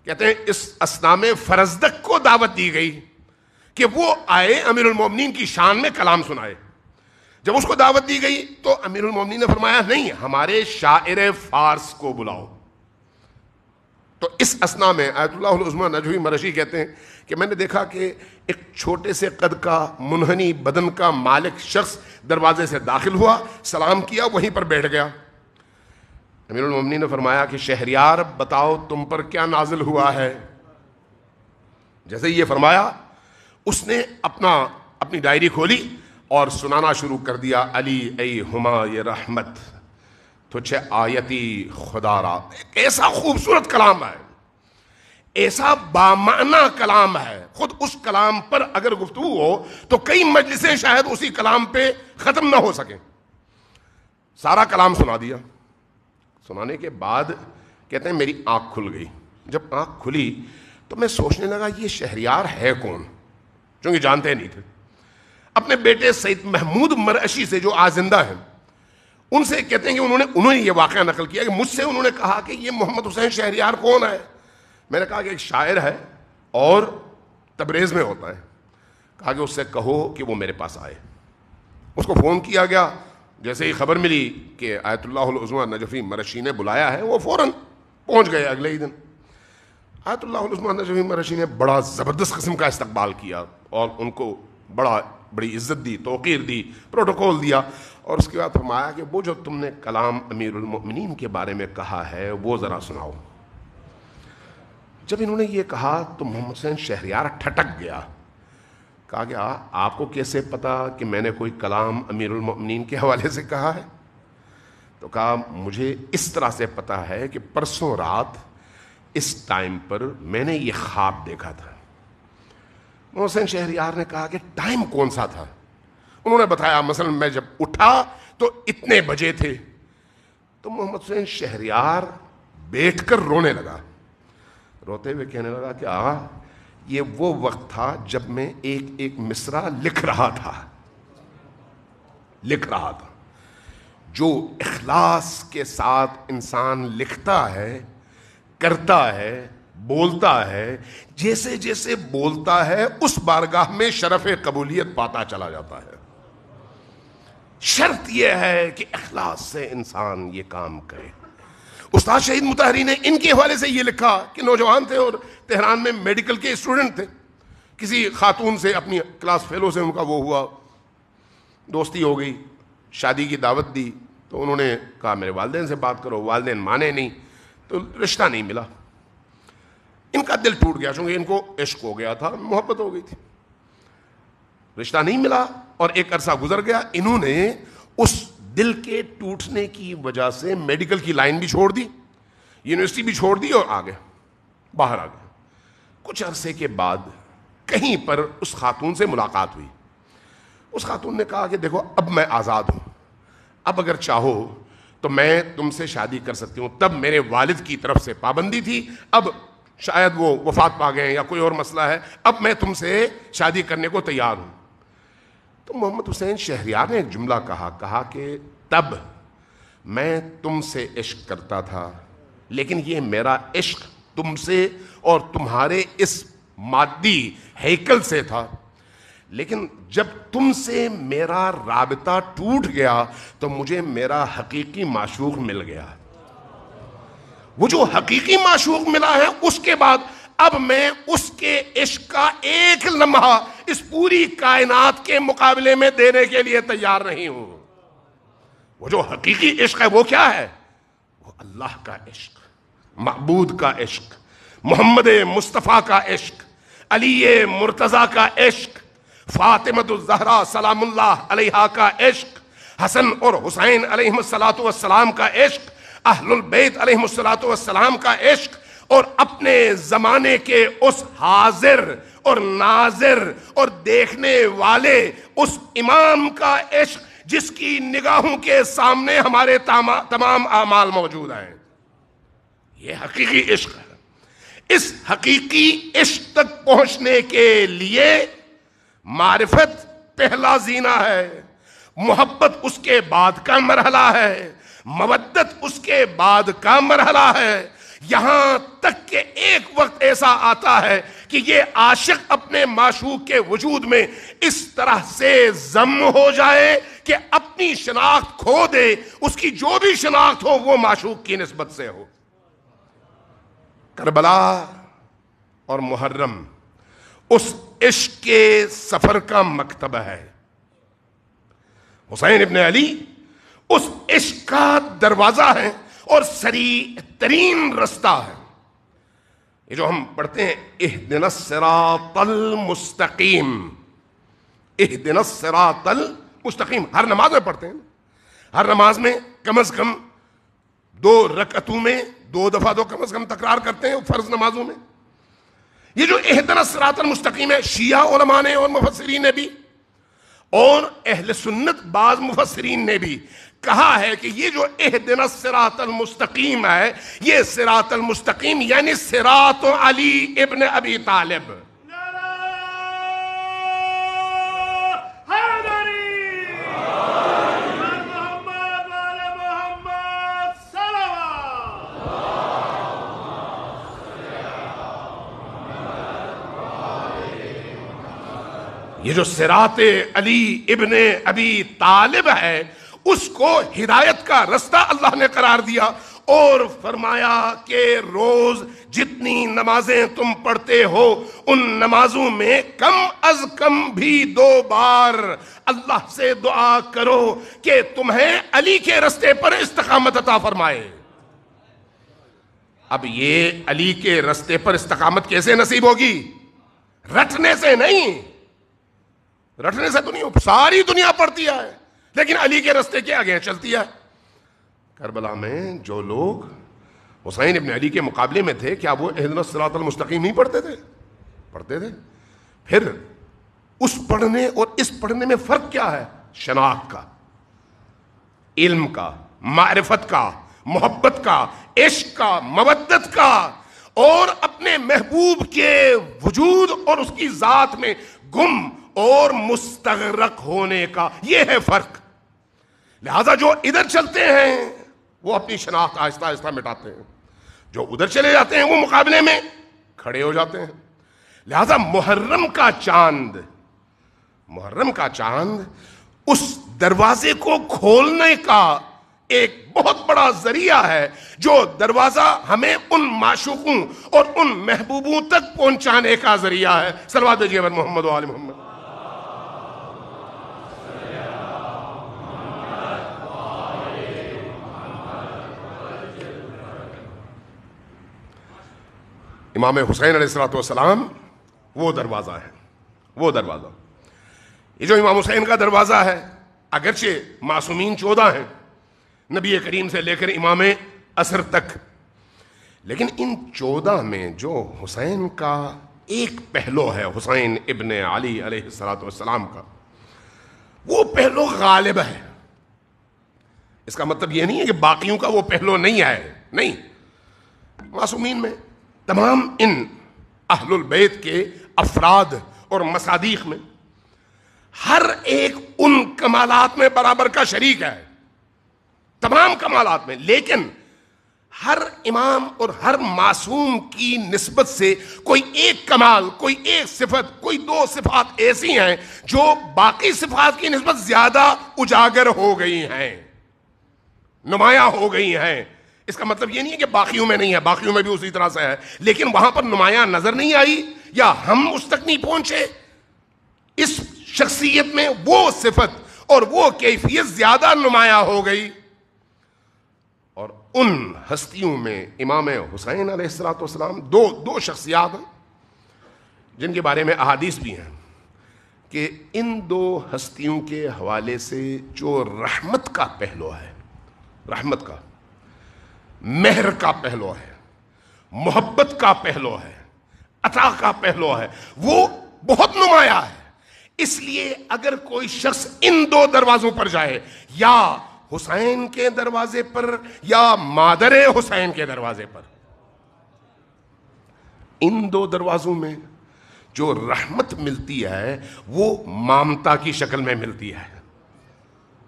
کہتے ہیں اس اثنا میں فرزدق کو دعوت دی گئی کہ وہ آئے امیر المومنین کی شان میں کلام سنائے. جب اس کو دعوت دی گئی تو امیر المومنین نے فرمایا نہیں, ہمارے شاعر فارس کو بلاؤ. تو اس اثنا میں آیت اللہ العظمیٰ نجفی مرشی کہتے ہیں کہ میں نے دیکھا کہ ایک چھوٹے سے قد کا منحنی بدن کا مالک شخص دروازے سے داخل ہوا, سلام کیا, وہیں پر بیٹھ گیا. امیر المومنین نے فرمایا کہ شہریار بتاؤ تم پر کیا نازل ہوا ہے. جیسے یہ فرمایا اس نے اپنی ڈائری کھولی اور سنانا شروع کر دیا, علی ای ہمائے رحمت تجھے آیتی خدا را. ایسا خوبصورت کلام ہے, ایسا بامعنی کلام ہے. خود اس کلام پر اگر گفتگو ہو تو کئی مجلسیں شاید اسی کلام پہ ختم نہ ہو سکیں. سارا کلام سنا دیا. سنانے کے بعد کہتے ہیں میری آنکھ کھل گئی. جب آنکھ کھلی تو میں سوچنے لگا یہ شہریار ہے کون, چونکہ جانتے نہیں تھے. اپنے بیٹے سید محمود مرعشی سے جو آج زندہ ہیں ان سے کہتے ہیں کہ انہوں نے یہ واقعہ نقل کیا کہ مجھ سے انہوں نے کہا کہ یہ محمد حسین شہریار کون ہے. میں نے کہا کہ ایک شاعر ہے اور تبریز میں ہوتا ہے. کہا کہ اس سے کہو کہ وہ میرے پاس آئے. اس کو فون کیا گیا. جیسے ہی خبر ملی کہ آیت اللہ العظمیٰ نجفی مرشی نے بلایا ہے وہ فوراً پہنچ گئے. اگلے ہی دن آیت اللہ العظمیٰ نجفی مرشی نے بڑا زبردست قسم کا استقبال کیا اور ان کو بڑی عزت دی, توقیر دی, پروٹوکول دیا, اور اس کے بعد فرمایا کہ وہ جو تم نے کلام امیر المؤمنین کے بارے میں کہا ہے وہ ذرا سناؤ. جب انہوں نے یہ کہا تو محمد حسین شہریار ٹھٹک گیا. کہا کہ آپ کو کیسے پتا کہ میں نے کوئی کلام امیر المؤمنین کے حوالے سے کہا ہے؟ تو کہا مجھے اس طرح سے پتا ہے کہ پرسوں رات اس ٹائم پر میں نے یہ خواب دیکھا تھا۔ محسن شہریار نے کہا کہ ٹائم کون سا تھا؟ انہوں نے بتایا مثلا میں جب اٹھا تو اتنے بجے تھے۔ تو محمد حسین شہریار بیٹھ کر رونے لگا، روتے ہوئے کہنے لگا کہ آقا یہ وہ وقت تھا جب میں ایک ایک مصرع لکھ رہا تھا۔ جو اخلاص کے ساتھ انسان لکھتا ہے، کرتا ہے، بولتا ہے، جیسے جیسے بولتا ہے اس بارگاہ میں شرف قبولیت پاتا چلا جاتا ہے۔ شرط یہ ہے کہ اخلاص سے انسان یہ کام کرے۔ استاد شہید مطہری نے ان کے حوالے سے یہ لکھا کہ نوجوان تھے اور تہران میں میڈیکل کے اسٹوڈنٹ تھے، کسی خاتون سے اپنی کلاس فیلو سے ان کا وہ ہوا، دوستی ہو گئی، شادی کی دعوت دی تو انہوں نے کہا میرے والدین سے بات کرو، والدین مانے نہیں تو رشتہ نہیں ملا۔ ان کا دل ٹوٹ گیا چونکہ ان کو عشق ہو گیا تھا، محبت ہو گئی تھی، رشتہ نہیں ملا اور ایک عرصہ گزر گیا۔ انہوں نے اس دل کے ٹوٹنے کی وجہ سے میڈیکل کی لائن بھی چھوڑ دی، یونیورسٹی بھی چھوڑ دی اور آگے باہر آ گئے۔ کچھ عرصے کے بعد کہیں پر اس خاتون سے ملاقات ہوئی۔ اس خاتون نے کہا کہ دیکھو اب میں آزاد ہوں، اب اگر چاہو تو میں تم سے شادی کر سکتی ہوں، تب میرے والد کی طرف سے پابندی تھی، اب شاید وہ وفات پا گئے یا کوئی اور مسئلہ ہے، اب میں تم سے شادی کرنے کو تیار ہوں۔ تو محمد حسین شہریار نے ایک جملہ کہا کہ تب میں تم سے عشق کرتا تھا، لیکن یہ میرا عشق تم سے اور تمہارے اس مادی ہیکل سے تھا، لیکن جب تم سے میرا رابطہ ٹوٹ گیا تو مجھے میرا حقیقی معشوق مل گیا۔ وہ جو حقیقی معشوق ملا ہے اس کے بعد اب میں اس کے عشق کا ایک لمحہ اس پوری کائنات کے مقابلے میں دینے کے لیے تیار نہیں ہوں۔ وہ جو حقیقی عشق ہے وہ کیا ہے؟ وہ اللہ کا عشق، معبود کا عشق، محمد مصطفیٰ کا عشق، علی مرتضیٰ کا عشق، فاطمۃ الزہرا سلام اللہ علیہا کا عشق، حسن اور حسین علیہ السلام کا عشق، اہل البیت علیہ السلام کا عشق، اور اپنے زمانے کے اس حاضر اور ناظر اور دیکھنے والے اس امام کا عشق جس کی نگاہوں کے سامنے ہمارے تمام اعمال موجود ہیں۔ یہ حقیقی عشق ہے۔ اس حقیقی عشق تک پہنچنے کے لیے معرفت پہلا زینہ ہے، محبت اس کے بعد کا مرحلہ ہے، مودت اس کے بعد کا مرحلہ ہے، یہاں تک کہ ایک وقت ایسا آتا ہے کہ یہ عاشق اپنے معشوق کے وجود میں اس طرح سے ضم ہو جائے کہ اپنی شناخت کھو دے، اس کی جو بھی شناخت ہو وہ معشوق کی نسبت سے ہو۔ کربلا اور محرم اس عشق کے سفر کا مکتبہ ہے، حسین ابن علی اس عشق کا دروازہ ہے اور سریع ترین رستہ ہے۔ یہ جو ہم پڑھتے ہیں اہدنا الصراط المستقیم، اہدنا الصراط المستقیم، ہر نماز میں پڑھتے ہیں، ہر نماز میں کم از کم 2 رکعتوں میں 2 دفعہ تو کم از کم تکرار کرتے ہیں فرض نمازوں میں۔ یہ جو اہدنا الصراط المستقیم ہے، شیعہ علماء نے اور مفسرین نے بھی اور اہل سنت بعض مفسرین نے بھی کہا ہے کہ یہ جو اہدنا الصراط المستقیم ہے، یہ صراط المستقیم یعنی صراط علی ابن ابی طالب۔ یہ جو صراط علی ابن ابی طالب ہے اس کو ہدایت کا رستہ اللہ نے قرار دیا اور فرمایا کہ روز جتنی نمازیں تم پڑھتے ہو ان نمازوں میں کم از کم بھی 2 بار اللہ سے دعا کرو کہ تمہیں علی کے رستے پر استقامت عطا فرمائے۔ اب یہ علی کے رستے پر استقامت کیسے نصیب ہوگی؟ رٹنے سے نہیں، رٹنے سے تو نہیں ہو، ساری دنیا پڑھتی ہے، لیکن علی کے رستے کے آگے چلتی ہے۔ کربلا میں جو لوگ حسین ابن علی کے مقابلے میں تھے، کیا وہ اہدنا الصراط المستقیم نہیں پڑھتے تھے؟ پڑھتے تھے۔ پھر اس پڑھنے اور اس پڑھنے میں فرق کیا ہے؟ شناخت کا، علم کا، معرفت کا، محبت کا، عشق کا، مودت کا، اور اپنے محبوب کے وجود اور اس کی ذات میں گم اور مستغرق ہونے کا، یہ ہے فرق۔ لہذا جو ادھر چلتے ہیں وہ اپنی شناخت آہستہ آہستہ مٹاتے ہیں، جو ادھر چلے جاتے ہیں وہ مقابلے میں کھڑے ہو جاتے ہیں۔ لہذا محرم کا چاند اس دروازے کو کھولنے کا ایک بہت بڑا ذریعہ ہے، جو دروازہ ہمیں ان معشوقوں اور ان محبوبوں تک پہنچانے کا ذریعہ ہے۔ صلوات بھیجیے محمد و آل محمد۔ امام حسین علیہ السلام وہ دروازہ ہے، وہ دروازہ، یہ جو امام حسین کا دروازہ ہے، اگرچہ معصومین 14 ہیں نبی کریم سے لے کر امام عصر تک، لیکن ان 14 میں جو حسین کا ایک پہلو ہے، حسین ابن علی علیہ السلام کا، وہ پہلو غالب ہے۔ اس کا مطلب یہ نہیں ہے کہ باقیوں کا وہ پہلو نہیں ہے، نہیں، معصومین میں تمام ان اہل البیت کے افراد اور مصادیق میں ہر ایک ان کمالات میں برابر کا شریک ہے، تمام کمالات میں، لیکن ہر امام اور ہر معصوم کی نسبت سے کوئی ایک کمال، کوئی ایک صفت، کوئی 2 صفات ایسی ہیں جو باقی صفات کی نسبت زیادہ اجاگر ہو گئی ہیں، نمایاں ہو گئی ہیں۔ اس کا مطلب یہ نہیں ہے کہ باقیوں میں نہیں ہے، باقیوں میں بھی اسی طرح سے ہے، لیکن وہاں پر نمایاں نظر نہیں آئی یا ہم اس تک نہیں پہنچے۔ اس شخصیت میں وہ صفت اور وہ کیفیت زیادہ نمایاں ہو گئی، اور ان ہستیوں میں امام حسین علیہ السلام دو شخصیات ہیں جن کے بارے میں احادیث بھی ہیں کہ ان 2 ہستیوں کے حوالے سے جو رحمت کا پہلو ہے، رحمت کا، مہر کا پہلو ہے، محبت کا پہلو ہے، عطا کا پہلو ہے، وہ بہت نمایاں ہے۔ اس لیے اگر کوئی شخص ان 2 دروازوں پر جائے، یا حسین کے دروازے پر یا مادر حسین کے دروازے پر، ان 2 دروازوں میں جو رحمت ملتی ہے وہ مامتا کی شکل میں ملتی ہے،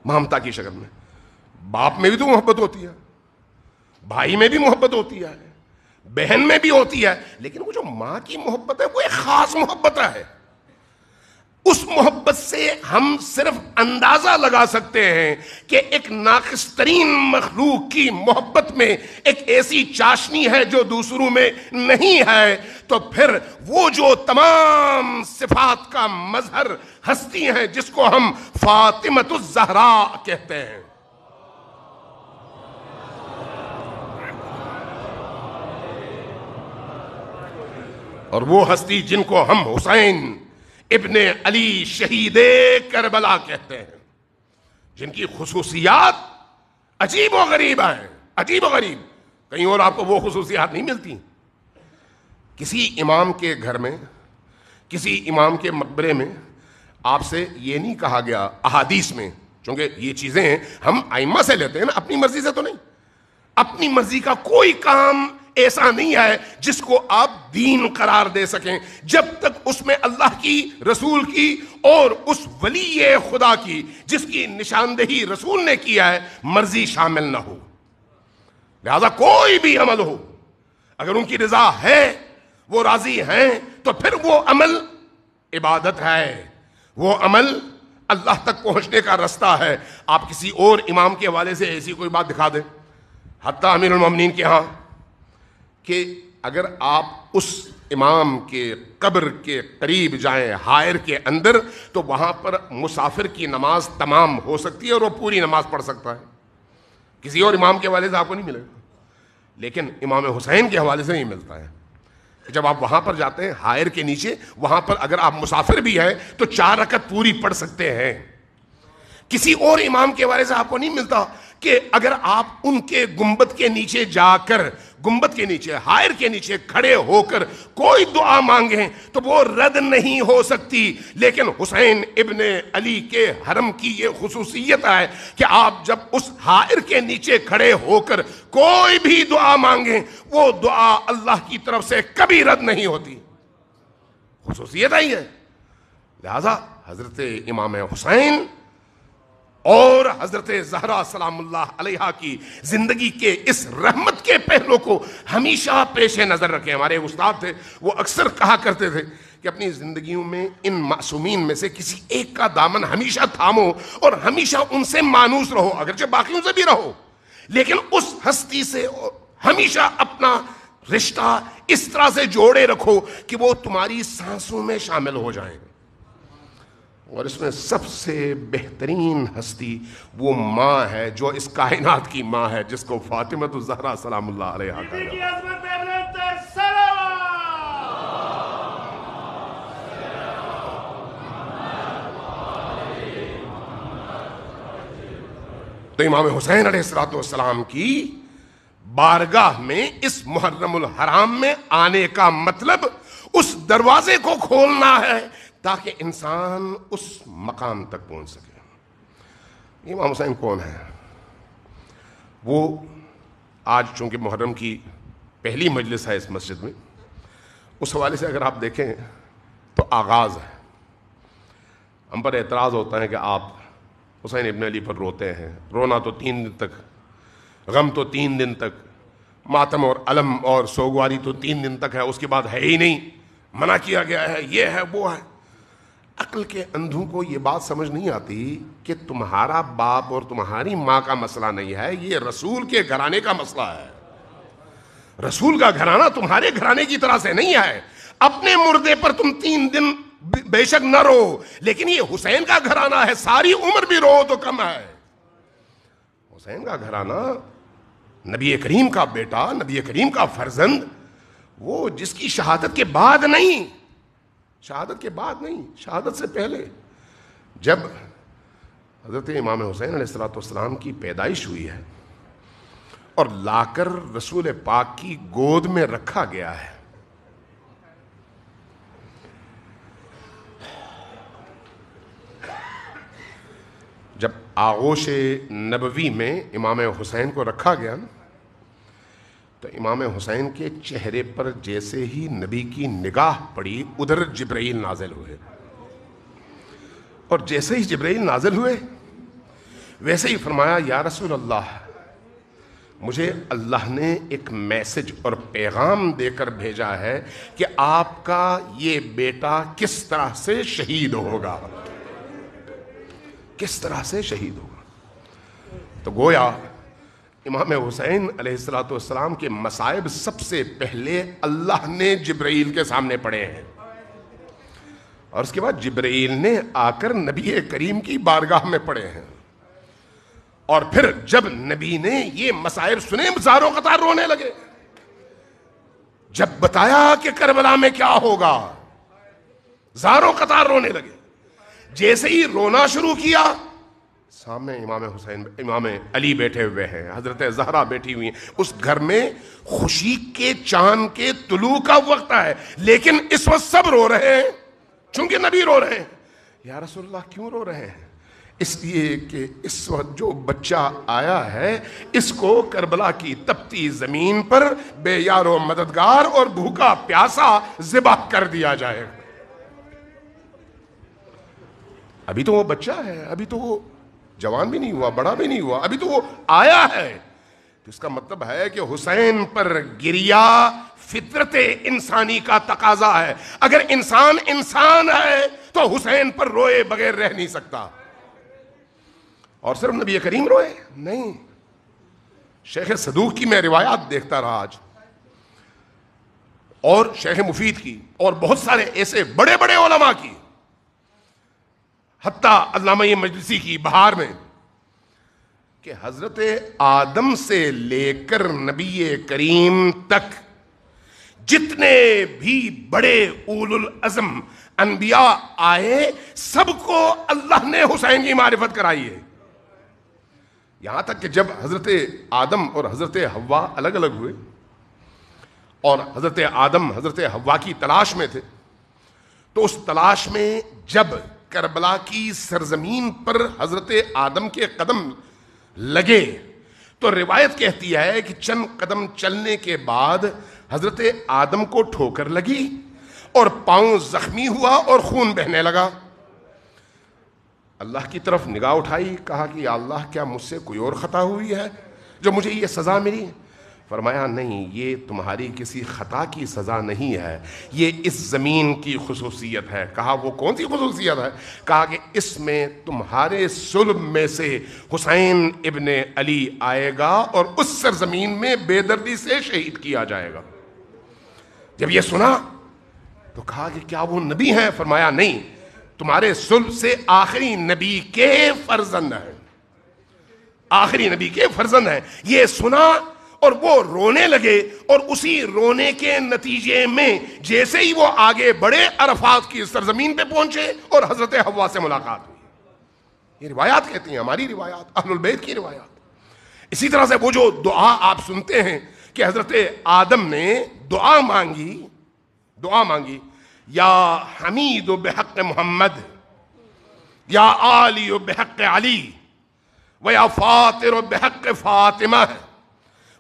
مامتا کی شکل میں۔ باپ میں بھی تو محبت ہوتی ہے، بھائی میں بھی محبت ہوتی ہے، بہن میں بھی ہوتی ہے، لیکن وہ جو ماں کی محبت ہے وہ ایک خاص محبت ہے۔ اس محبت سے ہم صرف اندازہ لگا سکتے ہیں کہ ایک ناقص ترین مخلوق کی محبت میں ایک ایسی چاشنی ہے جو دوسروں میں نہیں ہے، تو پھر وہ جو تمام صفات کا مظہر ہستی ہیں جس کو ہم فاطمۃ الزہراء کہتے ہیں، اور وہ ہستی جن کو ہم حسین ابن علی شہید کربلا کہتے ہیں، جن کی خصوصیات عجیب و غریب ہیں، عجیب و غریب، کہیں اور آپ کو وہ خصوصیات نہیں ملتی۔ کسی امام کے گھر میں، کسی امام کے مقبرے میں آپ سے یہ نہیں کہا گیا احادیث میں، چونکہ یہ چیزیں ہم ائمہ سے لیتے ہیں نا، اپنی مرضی سے تو نہیں، اپنی مرضی کا کوئی کام ایسا نہیں ہے جس کو آپ دین قرار دے سکیں جب تک اس میں اللہ کی، رسول کی اور اس ولی خدا کی جس کی نشاندہی رسول نے کیا ہے مرضی شامل نہ ہو۔ لہذا کوئی بھی عمل ہو، اگر ان کی رضا ہے، وہ راضی ہیں، تو پھر وہ عمل عبادت ہے، وہ عمل اللہ تک پہنچنے کا رستہ ہے۔ آپ کسی اور امام کے حوالے سے ایسی کوئی بات دکھا دیں، حتیٰ امیر المومنین کے ہاں، کہ اگر آپ اس امام کے قبر کے قریب جائیں حائر کے اندر، تو وہاں پر مسافر کی نماز تمام ہو سکتی ہے اور وہ پوری نماز پڑھ سکتا ہے، کسی اور امام کے حوالے سے آپ کو نہیں ملے گا، لیکن امام حسین کے حوالے سے نہیں ملتا ہے۔ جب آپ وہاں پر جاتے ہیں حائر کے نیچے، وہاں پر اگر آپ مسافر بھی ہیں تو 4 رکعت پوری پڑھ سکتے ہیں. کسی اور امام کے حوالے سے آپ کو نہیں ملتا کہ اگر آپ ان کے گنبد کے نیچے جا کر، گنبد کے نیچے، حائر کے نیچے کھڑے ہو کر کوئی دعا مانگیں تو وہ رد نہیں ہو سکتی. لیکن حسین ابن علی کے حرم کی یہ خصوصیت ہے کہ آپ جب اس حائر کے نیچے کھڑے ہو کر کوئی بھی دعا مانگیں، وہ دعا اللہ کی طرف سے کبھی رد نہیں ہوتی. خصوصیت آئی ہے. لہذا حضرت امام حسین اور حضرت زہرا سلام اللہ علیہا کی زندگی کے اس رحمت کے پہلو کو ہمیشہ پیش نظر رکھیں. ہمارے استاد تھے، وہ اکثر کہا کرتے تھے کہ اپنی زندگیوں میں ان معصومین میں سے کسی ایک کا دامن ہمیشہ تھامو اور ہمیشہ ان سے مانوس رہو، اگرچہ باقیوں سے بھی رہو، لیکن اس ہستی سے ہمیشہ اپنا رشتہ اس طرح سے جوڑے رکھو کہ وہ تمہاری سانسوں میں شامل ہو جائیں. اور اس میں سب سے بہترین ہستی وہ ماں ہے جو اس کائنات کی ماں ہے، جس کو فاطمہ الزہرا سلام اللہ علیہا کہا جاتا ہے. تو امام حسین علیہ السلام کی بارگاہ میں اس محرم الحرام میں آنے کا مطلب اس دروازے کو کھولنا ہے تاکہ انسان اس مقام تک پہنچ سکے. امام حسین کون ہے؟ وہ آج چونکہ محرم کی پہلی مجلس ہے اس مسجد میں، اس حوالے سے اگر آپ دیکھیں تو آغاز ہے. ہم پر اعتراض ہوتا ہے کہ آپ حسین ابن علی پر روتے ہیں. رونا تو 3 دن تک، غم تو 3 دن تک، ماتم اور علم اور سوگواری تو 3 دن تک ہے، اس کے بعد ہے ہی نہیں، منع کیا گیا ہے، یہ ہے وہ ہے. عقل کے اندھوں کو یہ بات سمجھ نہیں آتی کہ تمہارا باپ اور تمہاری ماں کا مسئلہ نہیں ہے، یہ رسول کے گھرانے کا مسئلہ ہے. رسول کا گھرانہ تمہارے گھرانے کی طرح سے نہیں ہے. اپنے مردے پر تم 3 دن بے شک نہ رو، لیکن یہ حسین کا گھرانہ ہے، ساری عمر بھی رو تو کم ہے. حسین کا گھرانہ، نبی کریم کا بیٹا، نبی کریم کا فرزند، وہ جس کی شہادت کے بعد نہیں، شہادت کے بعد نہیں، شہادت سے پہلے جب حضرت امام حسین علیہ السلام کی پیدائش ہوئی ہے اور لا کر رسول پاک کی گود میں رکھا گیا ہے، جب آغوش نبوی میں امام حسین کو رکھا گیا تو امام حسین کے چہرے پر جیسے ہی نبی کی نگاہ پڑی، ادھر جبرائیل نازل ہوئے، اور جیسے ہی جبرائیل نازل ہوئے ویسے ہی فرمایا یا رسول اللہ، مجھے اللہ نے ایک میسج اور پیغام دے کر بھیجا ہے کہ آپ کا یہ بیٹا کس طرح سے شہید ہوگا، کس طرح سے شہید ہوگا. تو گویا امام حسین علیہ السلام کے مصائب سب سے پہلے اللہ نے جبرائیل کے سامنے پڑے ہیں، اور اس کے بعد جبرائیل نے آ کر نبی کریم کی بارگاہ میں پڑے ہیں. اور پھر جب نبی نے یہ مصائب سنے، زاروں قطار رونے لگے. جب بتایا کہ کربلا میں کیا ہوگا، زاروں قطار رونے لگے. جیسے ہی رونا شروع کیا، سامنے امام علی بیٹھے ہوئے ہیں، حضرت زہرا بیٹھی ہوئی ہیں. اس گھر میں خوشی کے چاند کے طلوع کا وقت ہے، لیکن اس وقت سب رو رہے ہیں چونکہ نبی رو رہے ہیں. یا رسول اللہ کیوں رو رہے ہیں؟ اس لیے کہ اس وقت جو بچہ آیا ہے اس کو کربلا کی تپتی زمین پر بے یار و مددگار اور بھوکا پیاسا ذبح کر دیا جائے. ابھی تو وہ بچہ ہے، ابھی تو وہ جوان بھی نہیں ہوا، بڑا بھی نہیں ہوا، ابھی تو وہ آیا ہے. تو اس کا مطلب ہے کہ حسین پر گریا فطرت انسانی کا تقاضا ہے. اگر انسان انسان ہے تو حسین پر روئے بغیر رہ نہیں سکتا. اور صرف نبی کریم روئے نہیں، شیخ صدوق کی میں روایات دیکھتا رہا آج، اور شیخ مفید کی، اور بہت سارے ایسے بڑے بڑے علماء کی، حتیٰ علامہ مجلسی کی بہار میں، کہ حضرت آدم سے لے کر نبی کریم تک جتنے بھی بڑے اولو العزم انبیاء آئے سب کو اللہ نے حسین کی معرفت کرائی ہے. یہاں تک کہ جب حضرت آدم اور حضرت حوا الگ الگ ہوئے اور حضرت آدم حضرت حوا کی تلاش میں تھے، تو اس تلاش میں جب کربلا کی سرزمین پر حضرت آدم کے قدم لگے تو روایت کہتی ہے کہ چند قدم چلنے کے بعد حضرت آدم کو ٹھوکر لگی اور پاؤں زخمی ہوا اور خون بہنے لگا. اللہ کی طرف نگاہ اٹھائی، کہا کہ یا اللہ کیا مجھ سے کوئی اور خطا ہوئی ہے جو مجھے یہ سزا ملی؟ فرمایا نہیں، یہ تمہاری کسی خطا کی سزا نہیں ہے، یہ اس زمین کی خصوصیت ہے. کہا وہ کون سی خصوصیت ہے؟ کہا کہ اس میں تمہارے صلب میں سے حسین ابن علی آئے گا اور اس سرزمین میں بے دردی سے شہید کیا جائے گا. جب یہ سنا تو کہا کہ کیا وہ نبی ہیں؟ فرمایا نہیں، تمہارے صلب سے آخری نبی کے فرزند ہیں، آخری نبی کے فرزند ہیں. یہ سنا اور وہ رونے لگے، اور اسی رونے کے نتیجے میں جیسے ہی وہ آگے بڑھے عرفات کی سرزمین پہ پہنچے اور حضرت حوا سے ملاقات ہوئی. یہ روایات کہتی ہیں، ہماری روایات، اہل البیت کی روایات. اسی طرح سے وہ جو دعا آپ سنتے ہیں کہ حضرت آدم نے دعا مانگی یا حمید بحق محمد، یا عالی بحق علی، ویا فاطر بحق فاطمہ،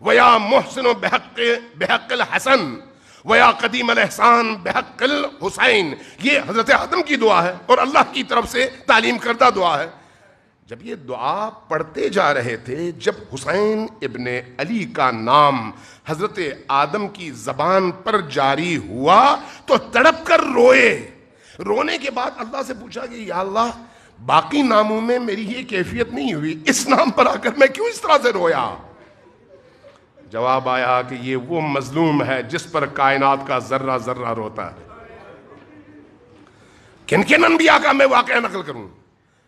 ویا محسن بحق الحسن، ویا قدیم الاحسان بحق الحسین. یہ حضرت آدم کی دعا ہے اور اللہ کی طرف سے تعلیم کردہ دعا ہے. جب یہ دعا پڑھتے جا رہے تھے، جب حسین ابن علی کا نام حضرت آدم کی زبان پر جاری ہوا تو تڑپ کر روئے. رونے کے بعد اللہ سے پوچھا کہ یا اللہ باقی ناموں میں میری یہ کیفیت نہیں ہوئی، اس نام پر آ کر میں کیوں اس طرح سے رویا؟ جواب آیا کہ یہ وہ مظلوم ہے جس پر کائنات کا ذرہ ذرہ روتا ہے. کن کن انبیاء کا میں واقعہ نقل کروں،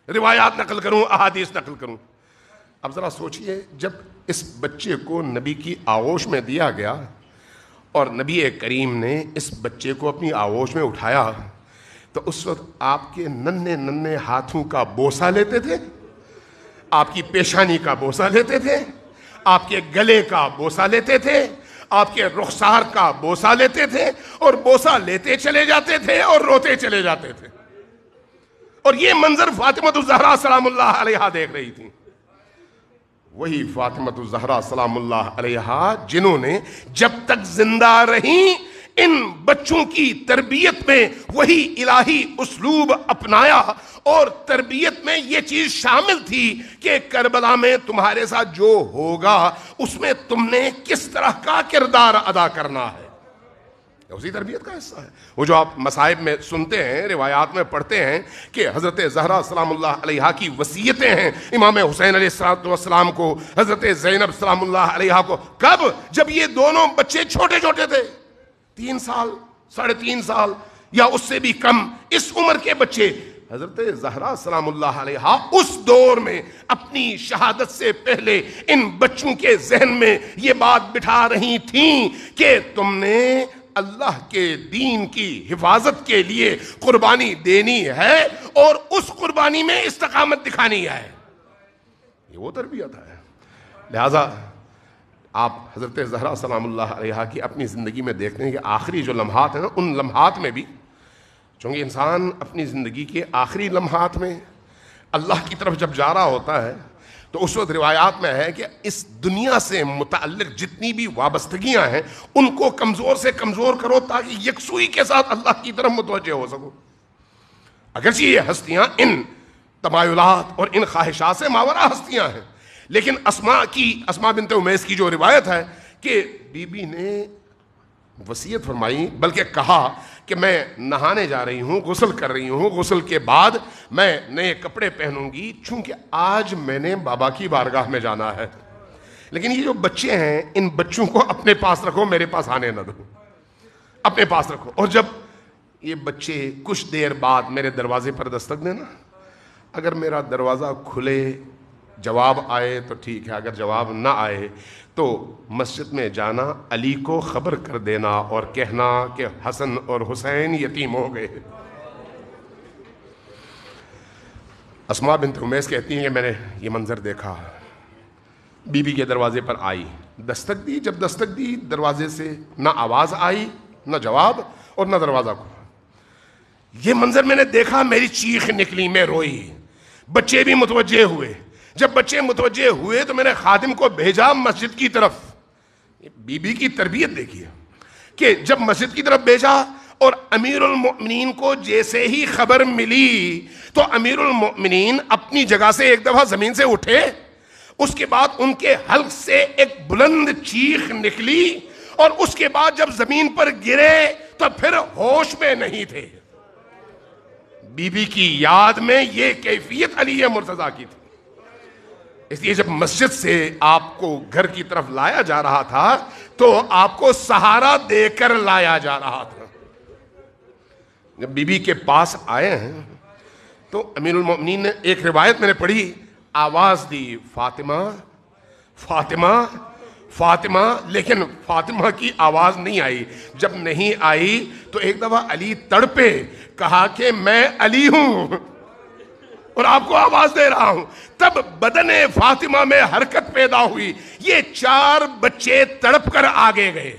روایات نقل کروں، احادیث نقل کروں. اب ذرا سوچئے، جب اس بچے کو نبی کی آغوش میں دیا گیا اور نبی کریم نے اس بچے کو اپنی آغوش میں اٹھایا تو اس وقت آپ کے ننھے ننھے ہاتھوں کا بوسہ لیتے تھے، آپ کی پیشانی کا بوسہ لیتے تھے، آپ کے گلے کا بوسہ لیتے تھے، آپ کے رخسار کا بوسہ لیتے تھے، اور بوسہ لیتے چلے جاتے تھے اور روتے چلے جاتے تھے. اور یہ منظر فاطمہ الزہرا سلام اللہ علیہا دیکھ رہی تھی. وہی فاطمہ الزہرا سلام اللہ علیہا جنہوں نے جب تک زندہ رہیں ان بچوں کی تربیت میں وہی الہی اسلوب اپنایا، اور تربیت میں یہ چیز شامل تھی کہ کربلا میں تمہارے ساتھ جو ہوگا اس میں تم نے کس طرح کا کردار ادا کرنا ہے. اسی تربیت کا حصہ ہے. وہ جو آپ مصائب میں سنتے ہیں، روایات میں پڑھتے ہیں کہ حضرت زہرا سلام اللہ علیہا کی وصیتیں ہیں امام حسین علیہ السلام کو، حضرت زینب سلام اللہ علیہا کو. کب؟ جب یہ دونوں بچے چھوٹے چھوٹے تھے، 3 سال 3.5 سال یا اس سے بھی کم اس عمر کے بچے. حضرت زہرا سلام اللہ علیہا اس دور میں اپنی شہادت سے پہلے ان بچوں کے ذہن میں یہ بات بٹھا رہی تھیں کہ تم نے اللہ کے دین کی حفاظت کے لیے قربانی دینی ہے اور اس قربانی میں استقامت دکھانی ہے. یہ وہ تربیت ہے. لہذا آپ حضرت زہرا سلام اللہ علیہا کی اپنی زندگی میں دیکھتے ہیں کہ آخری جو لمحات ہیں نا، ان لمحات میں بھی چونکہ انسان اپنی زندگی کے آخری لمحات میں اللہ کی طرف جب جا رہا ہوتا ہے تو اس وقت روایات میں ہے کہ اس دنیا سے متعلق جتنی بھی وابستگیاں ہیں ان کو کمزور سے کمزور کرو تاکہ یکسوئی کے ساتھ اللہ کی طرف متوجہ ہو سکو. اگرچہ یہ ہستیاں ان تمایلات اور ان خواہشات سے ماورا ہستیاں ہیں، لیکن اسماء بنت امیس کی جو روایت ہے کہ بی بی نے وصیت فرمائی، بلکہ کہا کہ میں نہانے جا رہی ہوں، غسل کر رہی ہوں، غسل کے بعد میں نئے کپڑے پہنوں گی چونکہ آج میں نے بابا کی بارگاہ میں جانا ہے. لیکن یہ جو بچے ہیں ان بچوں کو اپنے پاس رکھو، میرے پاس آنے نہ دو، اپنے پاس رکھو. اور جب یہ بچے کچھ دیر بعد میرے دروازے پر دستک دینا، اگر میرا دروازہ کھلے جواب آئے تو ٹھیک ہے، اگر جواب نہ آئے تو مسجد میں جانا، علی کو خبر کر دینا اور کہنا کہ حسن اور حسین یتیم ہو گئے۔ اسماء بنت امیس کہتی ہیں کہ میں نے یہ منظر دیکھا، بی بی کے دروازے پر آئی، دستک دی، جب دستک دی دروازے سے نہ آواز آئی نہ جواب اور نہ دروازہ کھلا۔ یہ منظر میں نے دیکھا، میری چیخ نکلی، میں روئی، بچے بھی متوجہ ہوئے۔ جب بچے متوجہ ہوئے تو میں نے خادم کو بھیجا مسجد کی طرف۔ بی بی کی تربیت دیکھیے کہ جب مسجد کی طرف بھیجا اور امیر المؤمنین کو جیسے ہی خبر ملی تو امیر المؤمنین اپنی جگہ سے ایک دفعہ زمین سے اٹھے، اس کے بعد ان کے حلق سے ایک بلند چیخ نکلی اور اس کے بعد جب زمین پر گرے تو پھر ہوش میں نہیں تھے۔ بی بی کی یاد میں یہ کیفیت علی مرتضیٰ کی تھی۔ اس لیے جب مسجد سے آپ کو گھر کی طرف لایا جا رہا تھا تو آپ کو سہارا دے کر لایا جا رہا تھا۔ جب بی بی کے پاس آئے ہیں تو امیر المؤمنین نے ایک روایت میں نے پڑھی، آواز دی، فاطمہ فاطمہ فاطمہ، لیکن فاطمہ کی آواز نہیں آئی۔ جب نہیں آئی تو ایک دفعہ علی تڑپے، کہا کہ میں علی ہوں اور آپ کو آواز دے رہا ہوں۔ تب بدن فاطمہ میں حرکت پیدا ہوئی، یہ 4 بچے تڑپ کر آگے گئے،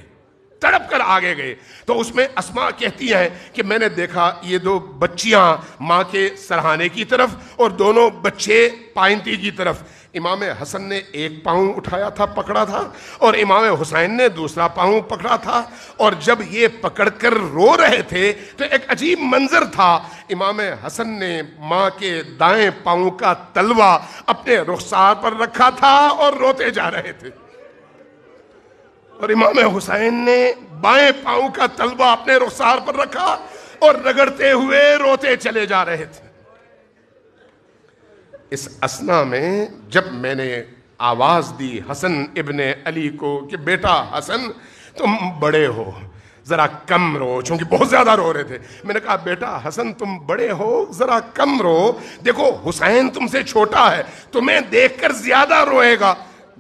تڑپ کر آگے گئے۔ تو اس میں اسماء کہتی ہیں کہ میں نے دیکھا یہ 2 بچیاں ماں کے سرہانے کی طرف اور دونوں بچے پائنتی کی طرف۔ امام حسن نے ایک پاؤں اٹھایا تھا، پکڑا تھا، اور امام حسین نے دوسرا پاؤں پکڑا تھا، اور جب یہ پکڑ کر رو رہے تھے تو ایک عجیب منظر تھا۔ امام حسن نے ماں کے دائیں پاؤں کا تلوہ اپنے رخسار پر رکھا تھا اور روتے جا رہے تھے، اور امام حسین نے بائیں پاؤں کا تلوہ اپنے رخسار پر رکھا اور رگڑتے ہوئے روتے چلے جا رہے تھے۔ اس اثنا میں جب میں نے آواز دی حسن ابن علی کو کہ بیٹا حسن تم بڑے ہو، ذرا کم رو، چونکہ بہت زیادہ رو رہے تھے، میں نے کہا بیٹا حسن تم بڑے ہو، ذرا کم رو، دیکھو حسین تم سے چھوٹا ہے، تمہیں دیکھ کر زیادہ روئے گا۔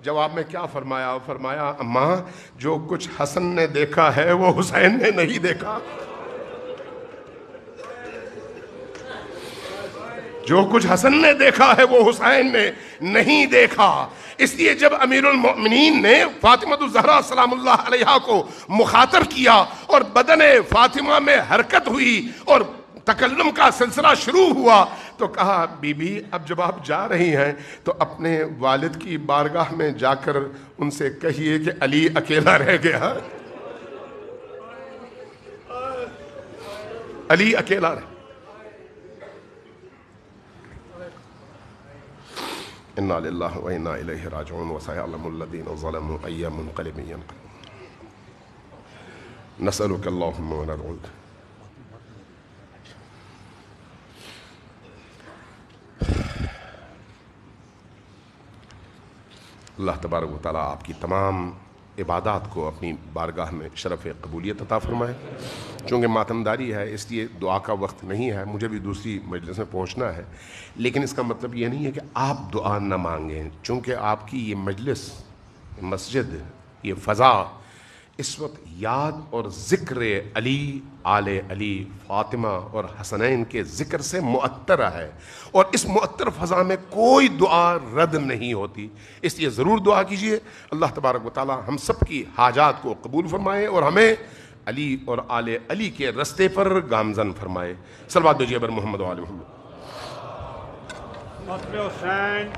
جواب میں کیا فرمایا؟ فرمایا اماں جو کچھ حسن نے دیکھا ہے وہ حسین نے نہیں دیکھا، جو کچھ حسن نے دیکھا ہے وہ حسین نے نہیں دیکھا۔ اس لیے جب امیر المؤمنین نے فاطمہ الزہرا سلام اللہ علیہا کو مخاطب کیا اور بدن فاطمہ میں حرکت ہوئی اور تکلم کا سلسلہ شروع ہوا تو کہا بی بی اب جب آپ جا رہی ہیں تو اپنے والد کی بارگاہ میں جا کر ان سے کہیے کہ علی اکیلا رہ گیا، علی اکیلا رہ۔ انا للہ و انا الیہ راجعون وسیعلم الذین ظلموا ای منقلب ینقلبون۔ نسألک اللہم ونرعوک اللہ تبارک و تعالیٰ آپ کی تمام عبادات کو اپنی بارگاہ میں شرف قبولیت عطا فرمائے۔ چونکہ ماتمداری ہے اس لیے دعا کا وقت نہیں ہے، مجھے بھی دوسری مجلس میں پہنچنا ہے، لیکن اس کا مطلب یہ نہیں ہے کہ آپ دعا نہ مانگیں، چونکہ آپ کی یہ مجلس، مسجد، یہ فضا اس وقت یاد اور ذکر علی، آل علی، فاطمہ اور حسنین کے ذکر سے معطر ہے، اور اس معطر فضا میں کوئی دعا رد نہیں ہوتی، اس لیے ضرور دعا کیجئے۔ اللہ تبارک و تعالی ہم سب کی حاجات کو قبول فرمائے اور ہمیں علی اور آل علی کے رستے پر گامزن فرمائے۔ صلوات بھیجئے بر محمد و آل محمد۔ حسین